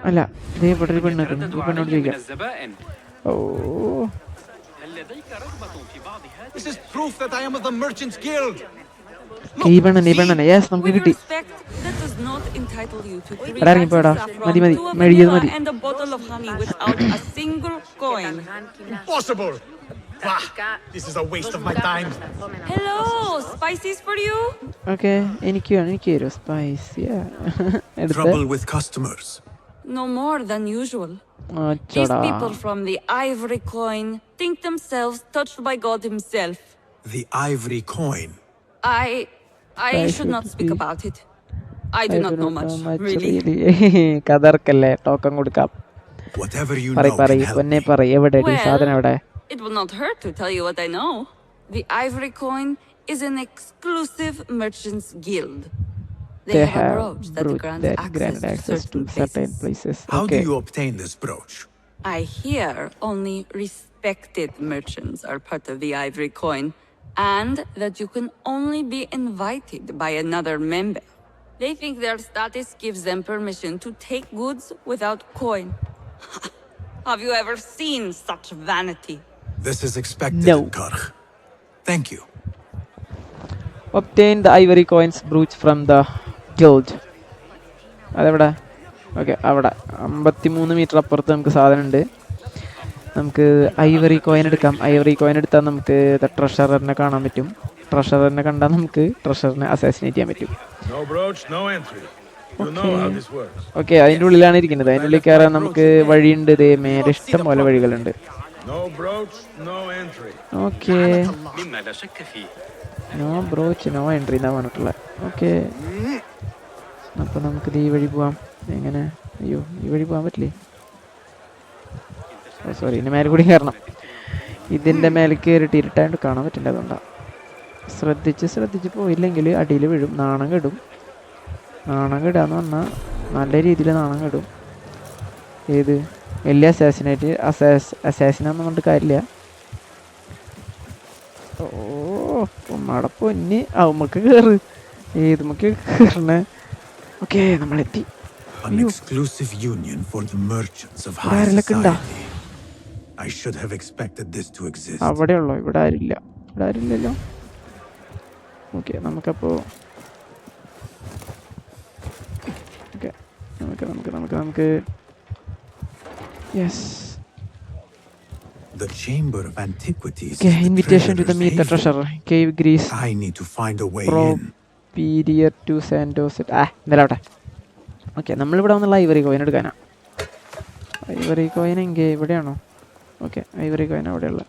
Speaker 2: അല്ല, ഇതേ ഇവിടെ ഒരു പെണ്ണ് നിൽക്കുന്നു. ഈ പെണ്ണോട് ചോദിക്കാം. ഓ, ഈ പെണ്ണന്നെ. യെസ്, നമുക്ക് കിട്ടി. എടാ ഇറങ്ങിപ്പോടാ. മതി മതി, മെഴുകിയത് മതി.
Speaker 10: This is a waste of my time.
Speaker 11: Hello, spices for you?
Speaker 2: Okay, എനിക്ക് തരൂ spice.
Speaker 4: Trouble with customers.
Speaker 11: No more than usual. These people from the Ivory Coin think themselves touched by God himself.
Speaker 4: The Ivory Coin?
Speaker 11: I should not speak about it. I do not know much, really.
Speaker 2: കതർക്കല്ലേ, ടോക്കൺ കൊടുക്കാം.
Speaker 4: Whatever you know can help me.
Speaker 2: സാധനം എവിടെ?
Speaker 11: It will not hurt to tell you what I know. The Ivory Coin is an exclusive merchants guild. They have a brooch that grants access to certain places.
Speaker 4: How do you obtain this brooch?
Speaker 11: I hear only respected merchants are part of the Ivory Coin, and that you can only be invited by another member. They think their status gives them permission to take goods without coin. Have you ever seen such vanity?
Speaker 4: This is expected in Karkh. Thank you.
Speaker 2: Obtain the ivory coins brooch from the guild. അതെവിടെ? ഓക്കെ, അവിടെ 53 മീറ്റർ അപ്പുറത്ത് നമുക്ക് സാധനം ഉണ്ട്. നമുക്ക് ഐവറി കോയിൻ എടുക്കാം. ഐവറി കോയിൻ എടുത്താൽ നമുക്ക് ട്രഷറിനെ കാണാൻ പറ്റും. ട്രഷറിനെ കണ്ടാൽ നമുക്ക് ട്രഷറിനെ അസാസിനേറ്റ് ചെയ്യാൻ പറ്റും. ഓക്കെ, അതിൻ്റെ ഉള്ളിലാണ് ഇരിക്കുന്നത്. അതിൻ്റെ ഉള്ളിൽ കയറാൻ നമുക്ക് വഴിയുണ്ട്. ഇതേ മേലെ ഇഷ്ടം പോലെ വഴികളുണ്ട്. Okay, no broach no entry എന്നാ പറഞ്ഞിട്ടുള്ളത്. ഓക്കെ, അപ്പോൾ നമുക്കിത് ഈ വഴി പോവാം. എങ്ങനെ? അയ്യോ, ഈ വഴി പോകാൻ പറ്റില്ലേ? സോറി, ഇതിൻ്റെ മേലെ കൂടി കയറണം. ഇതിൻ്റെ മേലെ കയറിയിട്ട് ഇരുട്ടായിട്ട് കാണാൻ പറ്റില്ല. അതുകൊണ്ടാണ്. ശ്രദ്ധിച്ച് പോയില്ലെങ്കിൽ അടിയിൽ വീഴും. നാണം കെടും. നാണം കെടാന്ന് പറഞ്ഞാൽ നല്ല രീതിയിൽ നാണം കെടും. ഏത് വലിയ അസാസിനാന്ന് പറഞ്ഞിട്ട് കാര്യമില്ല. ഓ, ഉമ്മടെ പൊന്ന്, നമുക്ക് കയറ്. ഏത് നമുക്ക് കയറണേ? Okay, നമ്മളെത്തി.
Speaker 4: An exclusive union for the merchants of high society. I should have expected this to exist.
Speaker 2: അവിടെയുള്ളോ? ഇവിടെ ആരില്ല. ഇവിടെ ആരില്ലല്ലോ. ഓക്കെ, നമുക്കപ്പോൾ നമുക്ക് yes.
Speaker 4: The Chamber of Antiquities.
Speaker 2: Okay, invitation to the meet the treasure. Cave Greece.
Speaker 4: I need to find a way in.
Speaker 2: Superior to Santos. നിലവട്ടെ. ഓക്കെ, നമ്മളിവിടെ വന്നുള്ള ഐവറി കോയിൻ എടുക്കാനാ. ഐവറി കോയിൻ എങ്കിൽ ഇവിടെയാണോ? ഓക്കെ, ഐവറി കോയിൻ അവിടെയുള്ള.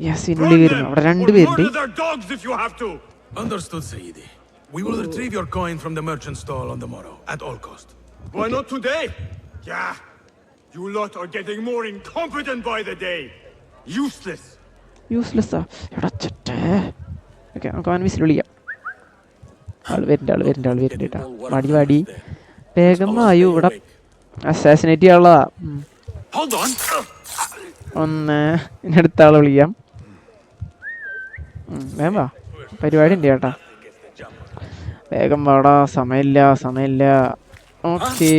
Speaker 2: യെസ്, ഇതിനുള്ളിൽ കയറുന്നു. അവിടെ 2 പേരുണ്ട്.
Speaker 10: Understood, Sayyidi. We will retrieve your coin from the merchant stall on the morrow, at all cost.
Speaker 12: Why not today? Yeah. You lot are getting more incompetent by the day. Useless.
Speaker 2: യൂസ്ലെസ്സാ? എടാ ചെറ്റേ. ഓക്കെ, നമുക്ക് അവൻ വിസിൽ വിളിക്കാം. ആൾ വരുന്നുണ്ട് കേട്ടോ. വാടി വേഗം വായു. ഇവിടെ അസാസിനേറ്റ് ചെയ്യാനുള്ളതാ. ഒന്ന് ഇനി അടുത്ത ആളെ വിളിക്കാം. വേഗം വാ, പരിപാടി ഉണ്ട് ചേട്ടാ. വേഗം വാടാ, സമയമില്ല. ഓക്കെ,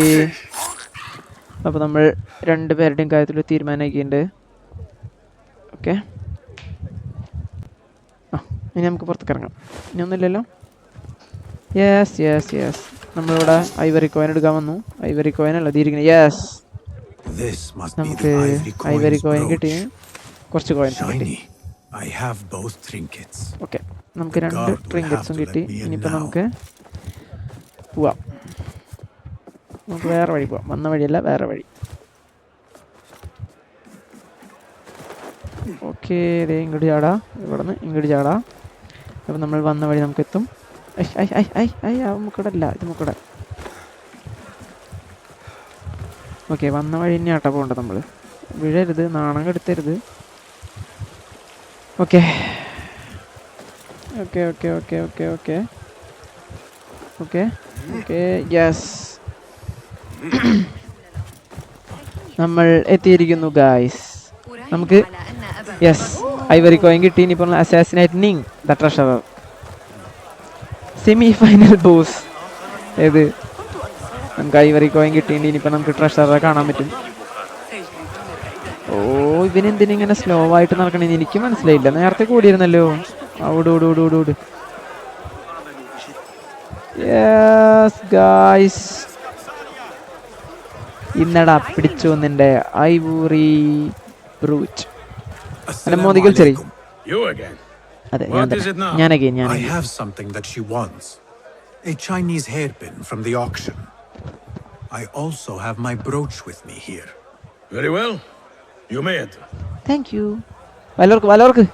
Speaker 2: അപ്പോൾ നമ്മൾ 2 പേരുടെയും കാര്യത്തിൽ തീരുമാനമാക്കിയിട്ടുണ്ട്. ഓക്കെ, ഇനി നമുക്ക് പുറത്തേക്ക് ഇറങ്ങാം. ഇനി ഒന്നുമില്ലല്ലോ. യെസ് നമ്മളിവിടെ ഐവറി കോയിൻ എടുക്കാൻ വന്നു. ഐവറി കോയിൻ അല്ല തീരുന്നത്. യെസ്, നമുക്ക് ഐവറി കോയിൻ കിട്ടി, കുറച്ച് കോയിൻസ് കിട്ടി. ഓക്കെ, നമുക്ക് 2 ട്രിങ്കറ്റ്സും കിട്ടി. ഇനിയിപ്പോൾ നമുക്ക് പോവാം. നമുക്ക് വേറെ വഴി പോവാം. വന്ന വഴിയല്ല, വേറെ വഴി. ഓക്കെ, ഇതേ ഇങ്ങോട്ട് ചാടാ, ഇവിടെ നിന്ന് ഇങ്ങോട്ട് ചാടാ. അപ്പം നമ്മൾ വന്ന വഴി നമുക്ക് എത്തും. നമുക്കിടെ അല്ല, ഇത് നമുക്കിടെ. ഓക്കെ, വന്ന വഴി തന്നെ ആട്ടാ പോകേണ്ടത്. നമ്മൾ വീഴരുത്, നാണം കെടുത്തരുത്. ഓക്കെ, യെസ്, നമ്മൾ എത്തിയിരിക്കുന്നു ഗായ്സ്. നമുക്ക് യെസ് ഐവറി കോയിൻ കിട്ടി. ഇനിയിപ്പോൾ assassinating the treasurer semi final boss. ഏത് നമുക്ക് ഐവറി കോയിൻ കിട്ടിയിട്ട് ഇനിയിപ്പോൾ നമുക്ക് ട്രഷററെ കാണാൻ പറ്റും. ഓ, ഇവനെന്തിനിങ്ങനെ സ്ലോ ആയിട്ട് നടക്കണേന്ന് എനിക്ക് മനസ്സിലായില്ല. നേരത്തെ കൂടിയിരുന്നല്ലോ. ഓട്. യെസ് ഗായ്സ്, ഇന്നടാ പിടിച്ചു നിന്റെ ഐവറി ബ്രൂച്ച്. അല്ല, മോദികൾ ചെറി. അതെ, ഞാൻ
Speaker 4: I have something that she wants. A Chinese hairpin from the auction. I also have my brooch with me here.
Speaker 10: Very well. You may enter.
Speaker 2: Thank you. വലോർക്ക്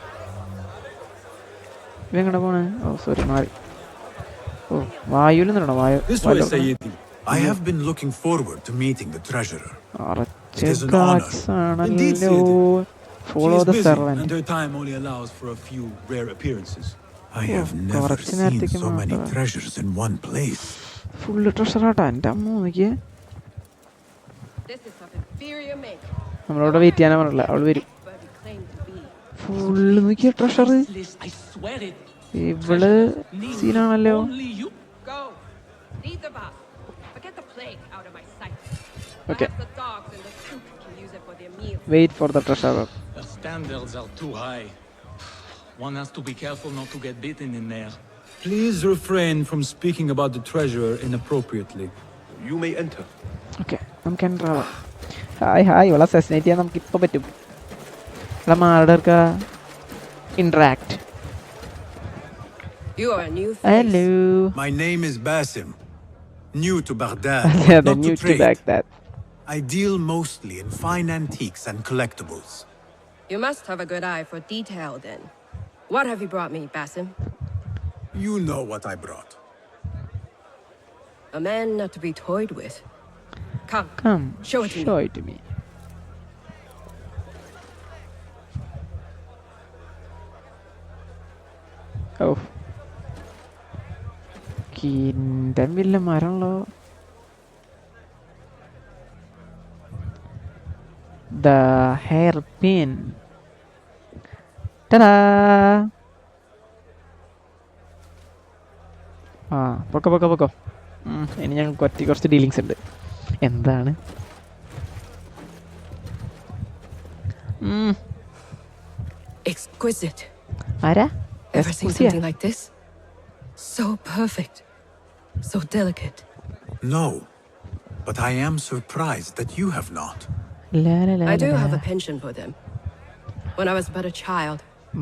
Speaker 2: ഇവങ്ങടെ പോണേ. ഓ സോറി, മാറി. ഓ, വായുവിൽ നിന്നോ വായു.
Speaker 4: I have been looking forward to meeting the treasurer.
Speaker 2: It is an honor. Indeed, follow the servant.
Speaker 10: And her time only allows for a few rare appearances.
Speaker 4: I have never seen so many treasures in one place.
Speaker 2: Full treasure ആട്ടാ എൻ്റെ അമ്മ. നോക്കിയേ, നമ്മളവിടെ വെയിറ്റ് ചെയ്യാനാ പറഞ്ഞില്ല, അവള് വരും. ഫുള്ള് നോക്കിയ ട്രഷർ. ഇവള് സീനാണല്ലോ. Okay. Wait for the treasurer.
Speaker 5: The standards are too high. One has to be careful not to get bitten in there.
Speaker 10: Please refrain from speaking about the treasurer inappropriately. You may enter.
Speaker 2: Okay, നമുക്ക് എൻ്റർ ആവാം. ഹായ് ഇവളെ അസാസിനേറ്റ് ചെയ്യാൻ നമുക്ക് ഇപ്പോൾ പറ്റും. ഇവിടെ മാർഡർക്ക് interact. Hello.
Speaker 4: My name is Basim. New to Baghdad.
Speaker 2: Not new to Baghdad.
Speaker 4: I deal mostly in fine antiques and collectibles.
Speaker 13: You must have a good eye for detail then. What have you brought me, Basim?
Speaker 4: You know what I brought.
Speaker 13: A man not to be toyed with.
Speaker 2: Come,
Speaker 13: show it
Speaker 2: to me. Oh. കിന്തമില്ല മരമുള്ളോ. The hairpin. Ta-da! പൊക്കോ. ഇനി ഞങ്ങൾക്ക് കുറച്ച് ഡീലിങ്സ് ഉണ്ട്. എന്താണ്?
Speaker 13: Exquisite.
Speaker 2: ആരാ?
Speaker 13: Ever seen something like this? So perfect. So delicate.
Speaker 4: No, but I am surprised that you have not.
Speaker 13: I do have a penchant for them. When I was but a child,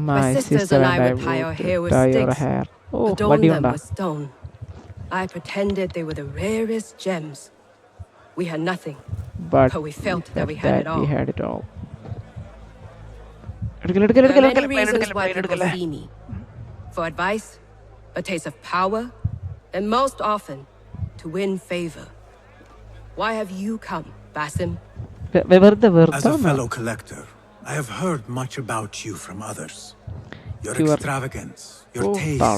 Speaker 2: my
Speaker 13: sisters and I would tie our hair with sticks, adorn them with stone. I pretended they were the rarest gems. We had nothing, but we felt that we had it all. There are many reasons why people see me. For advice, a taste of power, and most often, to win favor. Why have you come, Basim?
Speaker 4: As a fellow collector, I have heard much about you from others. Your extravagance, your taste. I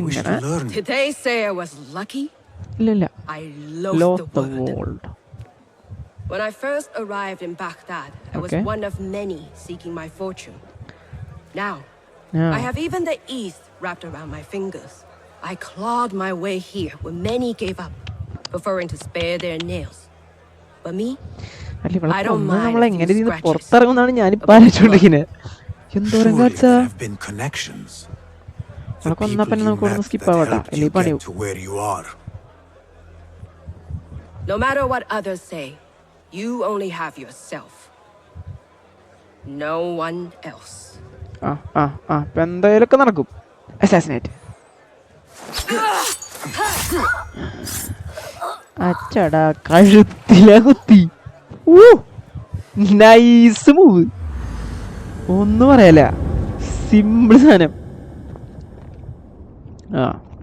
Speaker 4: wish to learn.
Speaker 13: Did they say I was lucky? I loathed the world. When I first arrived in Baghdad, I was one of many seeking my fortune. Now, I have even the East wrapped around my fingers. I clawed my way here when many gave up, preferring to spare their nails. But me, I don't mind.
Speaker 2: നമ്മൾ എങ്ങനെ ഇതിന് പുറത്തിറങ്ങുന്നതാണ് ഞാനിപ്പോൾ ആലോചിച്ചുകൊണ്ടിരിക്കുന്നത്. എന്തോരം കാച്ചാ കൊന്നപ്പന്നെ നമുക്ക് ഒന്ന് സ്കിപ്പ് ആവട്ടാ, അല്ലെങ്കിൽ പണിയും.
Speaker 13: No matter what others say, you only have yourself. No one else.
Speaker 2: ഇപ്പൊ എന്തായാലും നടക്കും. അസാസിനേറ്റ്. അച്ചടാ കഴുത്തില കുത്തി. നൈസ് മൂവ്, ഒന്നും പറയാല, സിമ്പിൾ സാധനം.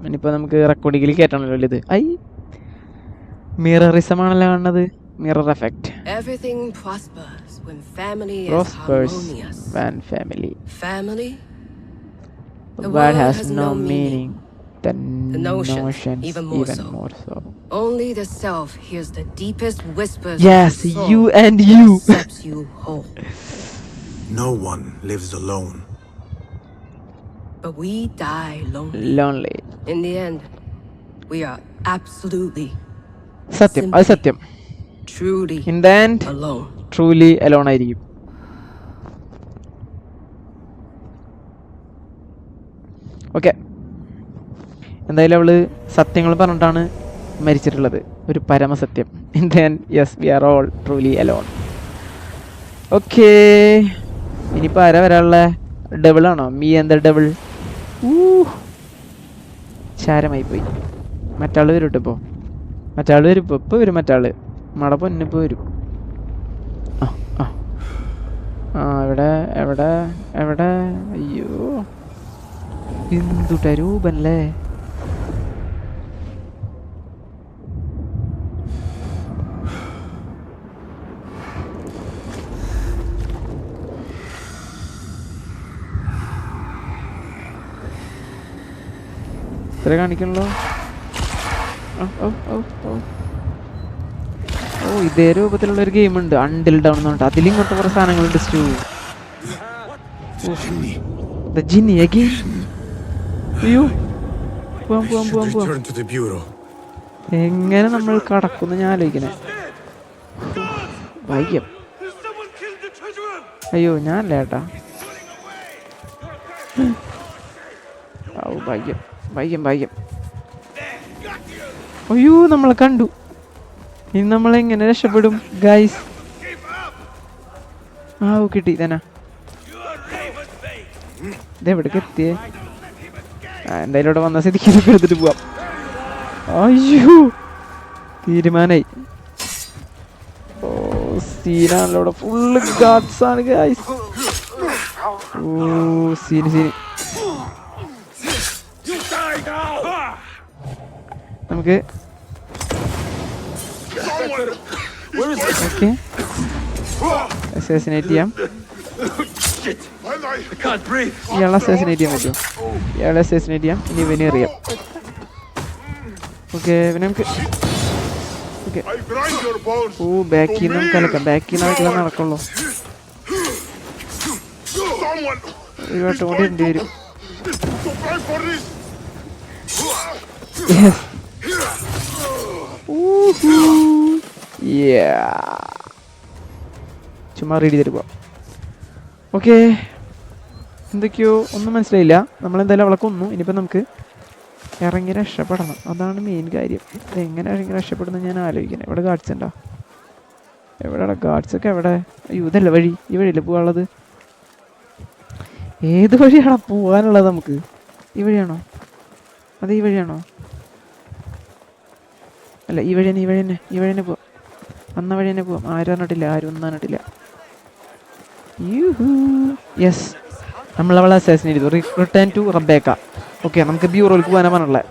Speaker 2: ഇനിയിപ്പോ നമുക്ക് റെക്കോർഡിങ്ങിൽ കേട്ടാണല്ലോ ഇത്. മിററിസം ആണല്ലോ കാണുന്നത്, mirror effect.
Speaker 13: Everything prospers when family is harmonious.
Speaker 2: When family.
Speaker 13: Family?
Speaker 2: The word has no meaning. The notions even more so.
Speaker 13: Only the self hears the deepest whispers.
Speaker 2: Yes,
Speaker 13: of the soul
Speaker 2: you and you.
Speaker 13: Sets you whole.
Speaker 4: No one lives alone.
Speaker 13: But we die
Speaker 2: lonely.
Speaker 13: In the end, we are absolutely
Speaker 2: satyam. Adu satyam.
Speaker 13: Truly.
Speaker 2: In the end,
Speaker 13: alone.
Speaker 2: Truly alone ആയിരിക്കും. ഓക്കെ, എന്തായാലും അവള് സത്യങ്ങൾ പറഞ്ഞിട്ടാണ് മരിച്ചിട്ടുള്ളത്, ഒരു പരമസത്യം. In the end, yes, we are all truly alone. Okay, ഇനിയിപ്പോൾ ആരാ വരാനുള്ള? ഡബിളാണോ? മീ എന്താ ഡബിൾ? ചാരമായി പോയി. മറ്റാൾ വരും കേട്ടോ. ഇപ്പോൾ മറ്റാൾ വരും, ഇപ്പോൾ വരും മറ്റാൾ. മട പൊന്നിപ്പോൾ വരും. എവിടെ എവിടെ എവിടെ? അയ്യോ, എന്തുട്ട രൂപല്ലേ. ഇത്ര കാണിക്കണല്ലോ. ഇതേ രൂപത്തിലുള്ള ഒരു ഗെയിം ഉണ്ട്, അണ്ടിൽ ഡൗൺ എന്ന് പറഞ്ഞിട്ട്. അതിലിങ്ങോട്ട് കുറെ സാധനങ്ങളുണ്ട്. ജിന്നി അഗെയിൻ. അയ്യോ, പോവാം. എങ്ങനെ നമ്മൾ കടക്കുന്നു ഞാൻ ആലോചിക്കണേ. ഭാഗ്യം. അയ്യോ, ഞാനല്ല ഏട്ടാ. ഭാഗ്യം. അയ്യോ, നമ്മളെ കണ്ടു. ഇനി നമ്മളെങ്ങനെ രക്ഷപ്പെടും ഗൈസ്? കിട്ടി തന്നെ. ഇതെവിടേക്ക് എത്തിയേ? എന്തായാലും ഇവിടെ വന്ന സ്ഥിതിക്ക് എടുത്തിട്ട് പോവാം. അയ്യോ, തീരുമാനായി. സീനാണല്ലോ ഇവിടെ, ഫുള്ള് ഗാർഡ്സ് ആണ് ഗൈസ്. സീന് നമുക്ക് അസാസിനേറ്റ് ചെയ്യാം. ഇയാളെ അസാസിനേറ്റ് ചെയ്യാൻ പറ്റുമോ? ഇയാളെ അസാസിനേറ്റ് ചെയ്യാം. ഇനി ഇവനെ അറിയാം. ഓക്കെ, ഇവനെ നമുക്ക് ബാക്കിൽ നിന്ന് നമുക്ക് അലക്കാം. ബാക്കിൽ നിന്ന് അലക്കാൻ നടക്കുള്ളൂ. ഒരു വട്ടം കൂടി ഉണ്ട് വരും. ചുമ്മാ റീഡ് ചെയ്തിട്ട് പോവാം. ഓക്കെ, എന്തൊക്കെയോ ഒന്നും മനസ്സിലായില്ല. നമ്മളെന്തായാലും അവളെ കൊന്നു. ഇനിയിപ്പോൾ നമുക്ക് ഇറങ്ങി രക്ഷപ്പെടണം, അതാണ് മെയിൻ കാര്യം. എങ്ങനെ ഇറങ്ങി രക്ഷപ്പെടുന്നത് ഞാൻ ആലോചിക്കുന്നത്. ഇവിടെ ഗാർഡ്സ് ഉണ്ടോ? എവിടെയാണ് ഗാർഡ്സൊക്കെ? എവിടെ? അയ്യോ, ഇതല്ല വഴി. ഈ വഴിയല്ലേ പോകാനുള്ളത്? ഏത് വഴിയാണോ പോകാനുള്ളത് നമുക്ക്? ഈ വഴിയാണോ? അത് ഈ വഴിയാണോ? അല്ല, ഈ വഴി തന്നെ പോവാം. വന്ന വഴി തന്നെ പോവാം. ആരും ഒന്നും പറഞ്ഞിട്ടില്ല. യെസ്, നമ്മളവളെ അസാസിനേറ്റ് ചെയ്തു. Return to Rebecca. ഓക്കെ, നമുക്ക് ബ്യൂറോയിൽ പോകാനാണ് പറഞ്ഞിട്ടുള്ളത്.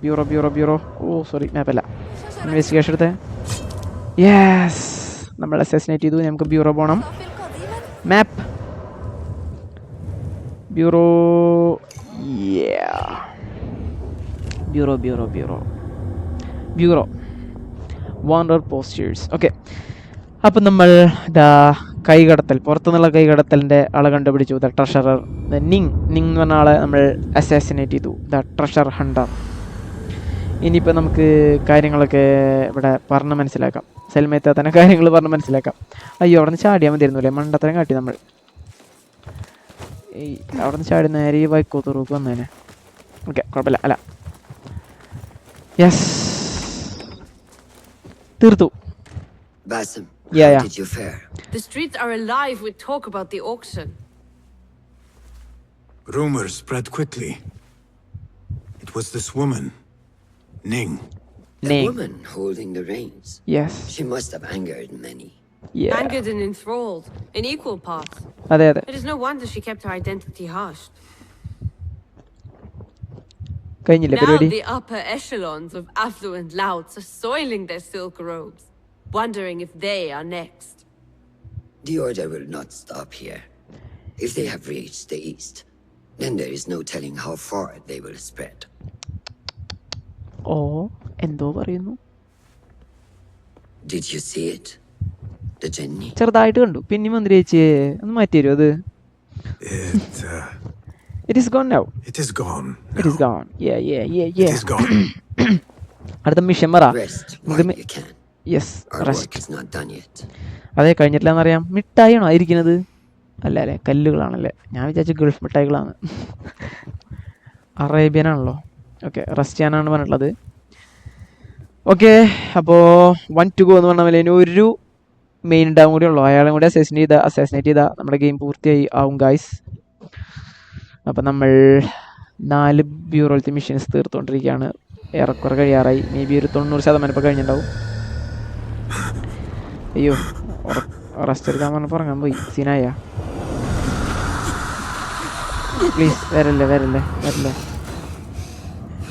Speaker 2: ബ്യൂറോ. സോറി, മാപ്പല്ല. ഇൻവെസ്റ്റിഗേഷൻ എടുത്തേ. യെസ്, നമ്മൾ അസാസിനേറ്റ് ചെയ്തു. നമുക്ക് ബ്യൂറോ പോകണം. Map bureau. Bureau wanted posters. Okay, അപ്പം നമ്മൾ ഇതാ കൈകടത്തൽ, പുറത്തുനിന്നുള്ള കൈകടത്തലിൻ്റെ ആളെ കണ്ടുപിടിച്ചു. ദ ട്രഷറർ നിങ് എന്ന് പറഞ്ഞ ആളെ നമ്മൾ അസാസിനേറ്റ് ചെയ്തു. The treasure hunter. ഇനിയിപ്പോൾ നമുക്ക് കാര്യങ്ങളൊക്കെ ഇവിടെ പറഞ്ഞ് മനസ്സിലാക്കാം. സെൽമേത്ത തന്നെ കാര്യങ്ങൾ പറഞ്ഞ് മനസ്സിലാക്കാം. അയ്യോ, അവിടെ നിന്ന് ചാടിയാൽ മതിയായിരുന്നു അല്ലേ? മണ്ടത്തരം കാട്ടി നമ്മൾ. ഈ അവിടെ നിന്ന് ചാടി നേരെ ഈ വൈക്കോത്തുറൂക്ക് വന്നേനെ. ഓക്കെ, കുഴപ്പമില്ല. അല്ല, യെസ്, തീർത്തു.
Speaker 3: Basim,
Speaker 2: Yeah.
Speaker 3: did you fare?
Speaker 13: The streets are alive with talk about the auction.
Speaker 4: Rumors spread quickly. It was this woman, Ning.
Speaker 3: A woman holding the reins.
Speaker 2: Yes.
Speaker 3: She must have angered many.
Speaker 2: Yeah.
Speaker 13: Angered and enthralled, in equal parts.
Speaker 2: അതെ അതെ.
Speaker 13: It is no wonder she kept her identity hushed.
Speaker 2: കഴിഞ്ഞില്ലേ
Speaker 13: Now
Speaker 2: പരിപാടി?
Speaker 13: the upper echelons of affluent louts are soiling their silk robes, wondering if they are next.
Speaker 3: The order will not stop here. If they have reached the east, then there is no telling how far they will spread.
Speaker 2: ഓ, എന്തോ പറയുന്നു.
Speaker 3: Did you see it? The Jinni?
Speaker 2: ചെറുതായിട്ട് കണ്ടു. പിന്നെ മന്ത്രി ചേച്ചിയെ ഒന്ന് മാറ്റി തരുമോ അത്? It is gone now.
Speaker 4: It is gone.
Speaker 2: It is gone. Yeah.
Speaker 4: It is gone.
Speaker 2: അടുത്ത മിഷൻ പറ.
Speaker 3: Rest while you can.
Speaker 2: Yes,
Speaker 3: Our
Speaker 2: rest.
Speaker 3: work is not done yet.
Speaker 2: അതെ, കഴിഞ്ഞിട്ടില്ലെന്നറിയാം. മിഠായിയാണോ ആയിരിക്കുന്നത്? അല്ല അല്ലേ, കല്ലുകളാണല്ലേ. ഞാൻ വിചാരിച്ചു ഗൾഫ് മിഠായികളാണ്. അറേബ്യൻ ആണല്ലോ. ഓക്കെ, റെസ്റ്റ് ചെയ്യാനാണ് പറഞ്ഞിട്ടുള്ളത്. ഓക്കെ, അപ്പോൾ 1 to go എന്ന് പറഞ്ഞ പോലെ ഇനി ഒരു മെയിൻ ഉണ്ടാവും കൂടി ഉള്ളൂ. അയാളെ കൂടി അസാസിനേറ്റ് ചെയ്താൽ നമ്മുടെ ഗെയിം പൂർത്തിയായി ആവും ഗായ്സ്. അപ്പം നമ്മൾ 4 ബ്യൂറോയിലത്തെ മിഷൻസ് തീർത്തുകൊണ്ടിരിക്കുകയാണ്. ഏറെക്കുറെ കഴിയാറായി. മേ ബി ഒരു 90% ഇപ്പോൾ കഴിഞ്ഞിട്ടുണ്ടാവും. അയ്യോ, റെസ്റ്റ് എടുക്കാൻ പറഞ്ഞപ്പോൾ ഉറങ്ങാൻ പോയി. സീനായ പ്ലീസ് വരല്ലേ.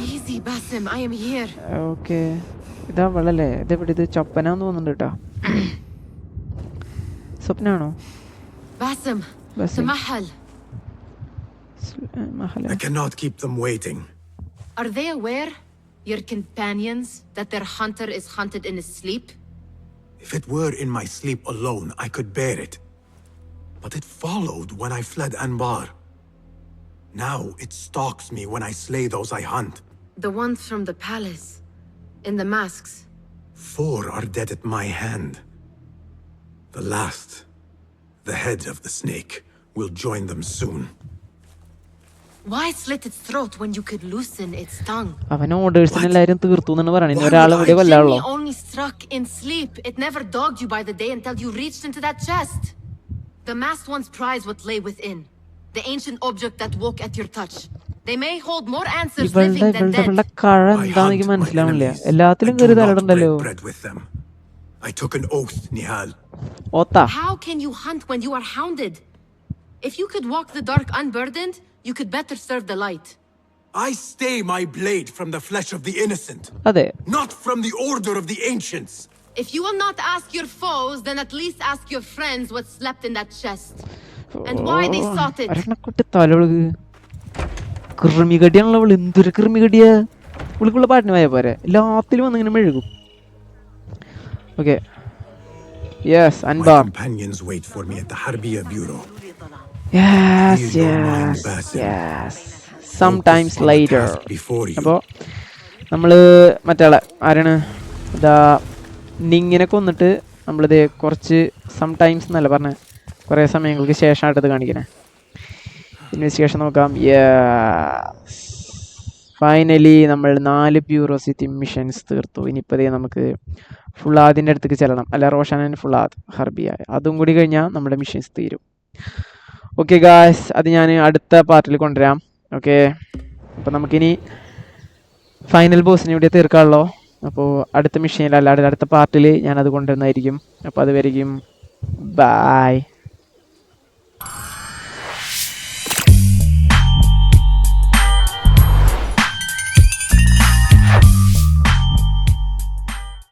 Speaker 13: Easy, Basim, I am here.
Speaker 2: Okay, ഇതാ വെള്ളല്ലേ? ഇതെവിടെ? ഇത് ചപ്പനാന്ന് തോന്നുന്നുണ്ട് കേട്ടോ. സ്വപ്നാണോ?
Speaker 13: Basim, to Mahal.
Speaker 4: I cannot keep them waiting.
Speaker 14: Are they aware, your companions, that their hunter is hunted in his sleep?
Speaker 4: If it were in my sleep alone, I could bear it. But it followed when I fled Anbar. Now it stalks me when I slay those I hunt.
Speaker 14: The ones from the palace, in the masks.
Speaker 4: 4 are dead at my hand. The last, the head of the snake, will join them soon.
Speaker 14: Why slit its throat when you could loosen its tongue?
Speaker 2: അവൻ ഓർഡേഴ്സിന് എല്ലാവരും തീർത്തു എന്നാണ് പറയുന്നത്. ഒരാളും കൂടെ കൊല്ലാനുള്ളൂ.
Speaker 14: Jinni only struck in sleep. It never dogged you by the day until you reached into that chest. The masked ones prize what lay within. The ancient object that woke at your touch. They may hold more answers living than dead.
Speaker 2: ഇവളുടെ കഴ എന്താണെന്ന് എനിക്ക് മനസ്സിലാവില്ല. എല്ലാത്തിലും കയറി തലയിടുണ്ടല്ലോ.
Speaker 4: I took an oath, Nihal.
Speaker 2: Ota.
Speaker 14: How can you hunt when you are hounded? If you could walk the dark unburdened, you could better serve the light.
Speaker 4: I stay my blade from the flesh of the innocent.
Speaker 2: Ade.
Speaker 4: Not from the order of the ancients.
Speaker 14: If you will not ask your foes, then at least ask your friends what slept in that chest. And why they sought it.
Speaker 2: അരക്കട്ട് തലവള് കൃമികടിയാണല്ലോ അവള്. എന്തൊരു കൃമികടിയാ. ഉള്ളിക്കുള്ള പാട്ടിന് പോയാൽ പോരെ. എല്ലാത്തിലും വന്നിങ്ങനെ മെഴുകും. Okay, yes, Anbar.
Speaker 4: Companions wait for me at the Harbiya bureau.
Speaker 2: Yes. Sometimes later. അപ്പോൾ നമ്മൾ മറ്റാളെ ആരാണ് ഇതാ നിങ്ങിനെ കൊന്നിട്ട് നമ്മളിത് കുറച്ച് സംടൈംസ് എന്നല്ല പറഞ്ഞ കുറേ സമയങ്ങൾക്ക് ശേഷമായിട്ടത് കാണിക്കണേ. ഇൻവെസ്റ്റിഗേഷൻ നോക്കാം. ഫൈനലി നമ്മൾ 4 ബ്യൂറോസിറ്റി മിഷൻസ് തീർത്തു. ഇനിയിപ്പോൾ നമുക്ക് ഫുള്ളാദിൻ്റെ അടുത്തേക്ക് ചെല്ലണം. അല്ല, റോഷൻ ആൻഡ് ഫുള്ളാദ് ഹർബിയ. അതും കൂടി കഴിഞ്ഞാൽ നമ്മുടെ മിഷൻസ് തീരും. ഓക്കെ ഗായ്സ്, അത് ഞാൻ അടുത്ത പാർട്ടിൽ കൊണ്ടുവരാം. ഓക്കെ, അപ്പോൾ നമുക്കിനി ഫൈനൽ ബോസിനെ ഇവിടെ തീർക്കാമല്ലോ. അപ്പോൾ അടുത്ത മിഷനിൽ അല്ലാതെ അടുത്ത പാർട്ടിൽ ഞാനത് കൊണ്ടുവരുന്നതായിരിക്കും. അപ്പോൾ അതുവരെയും ബൈ.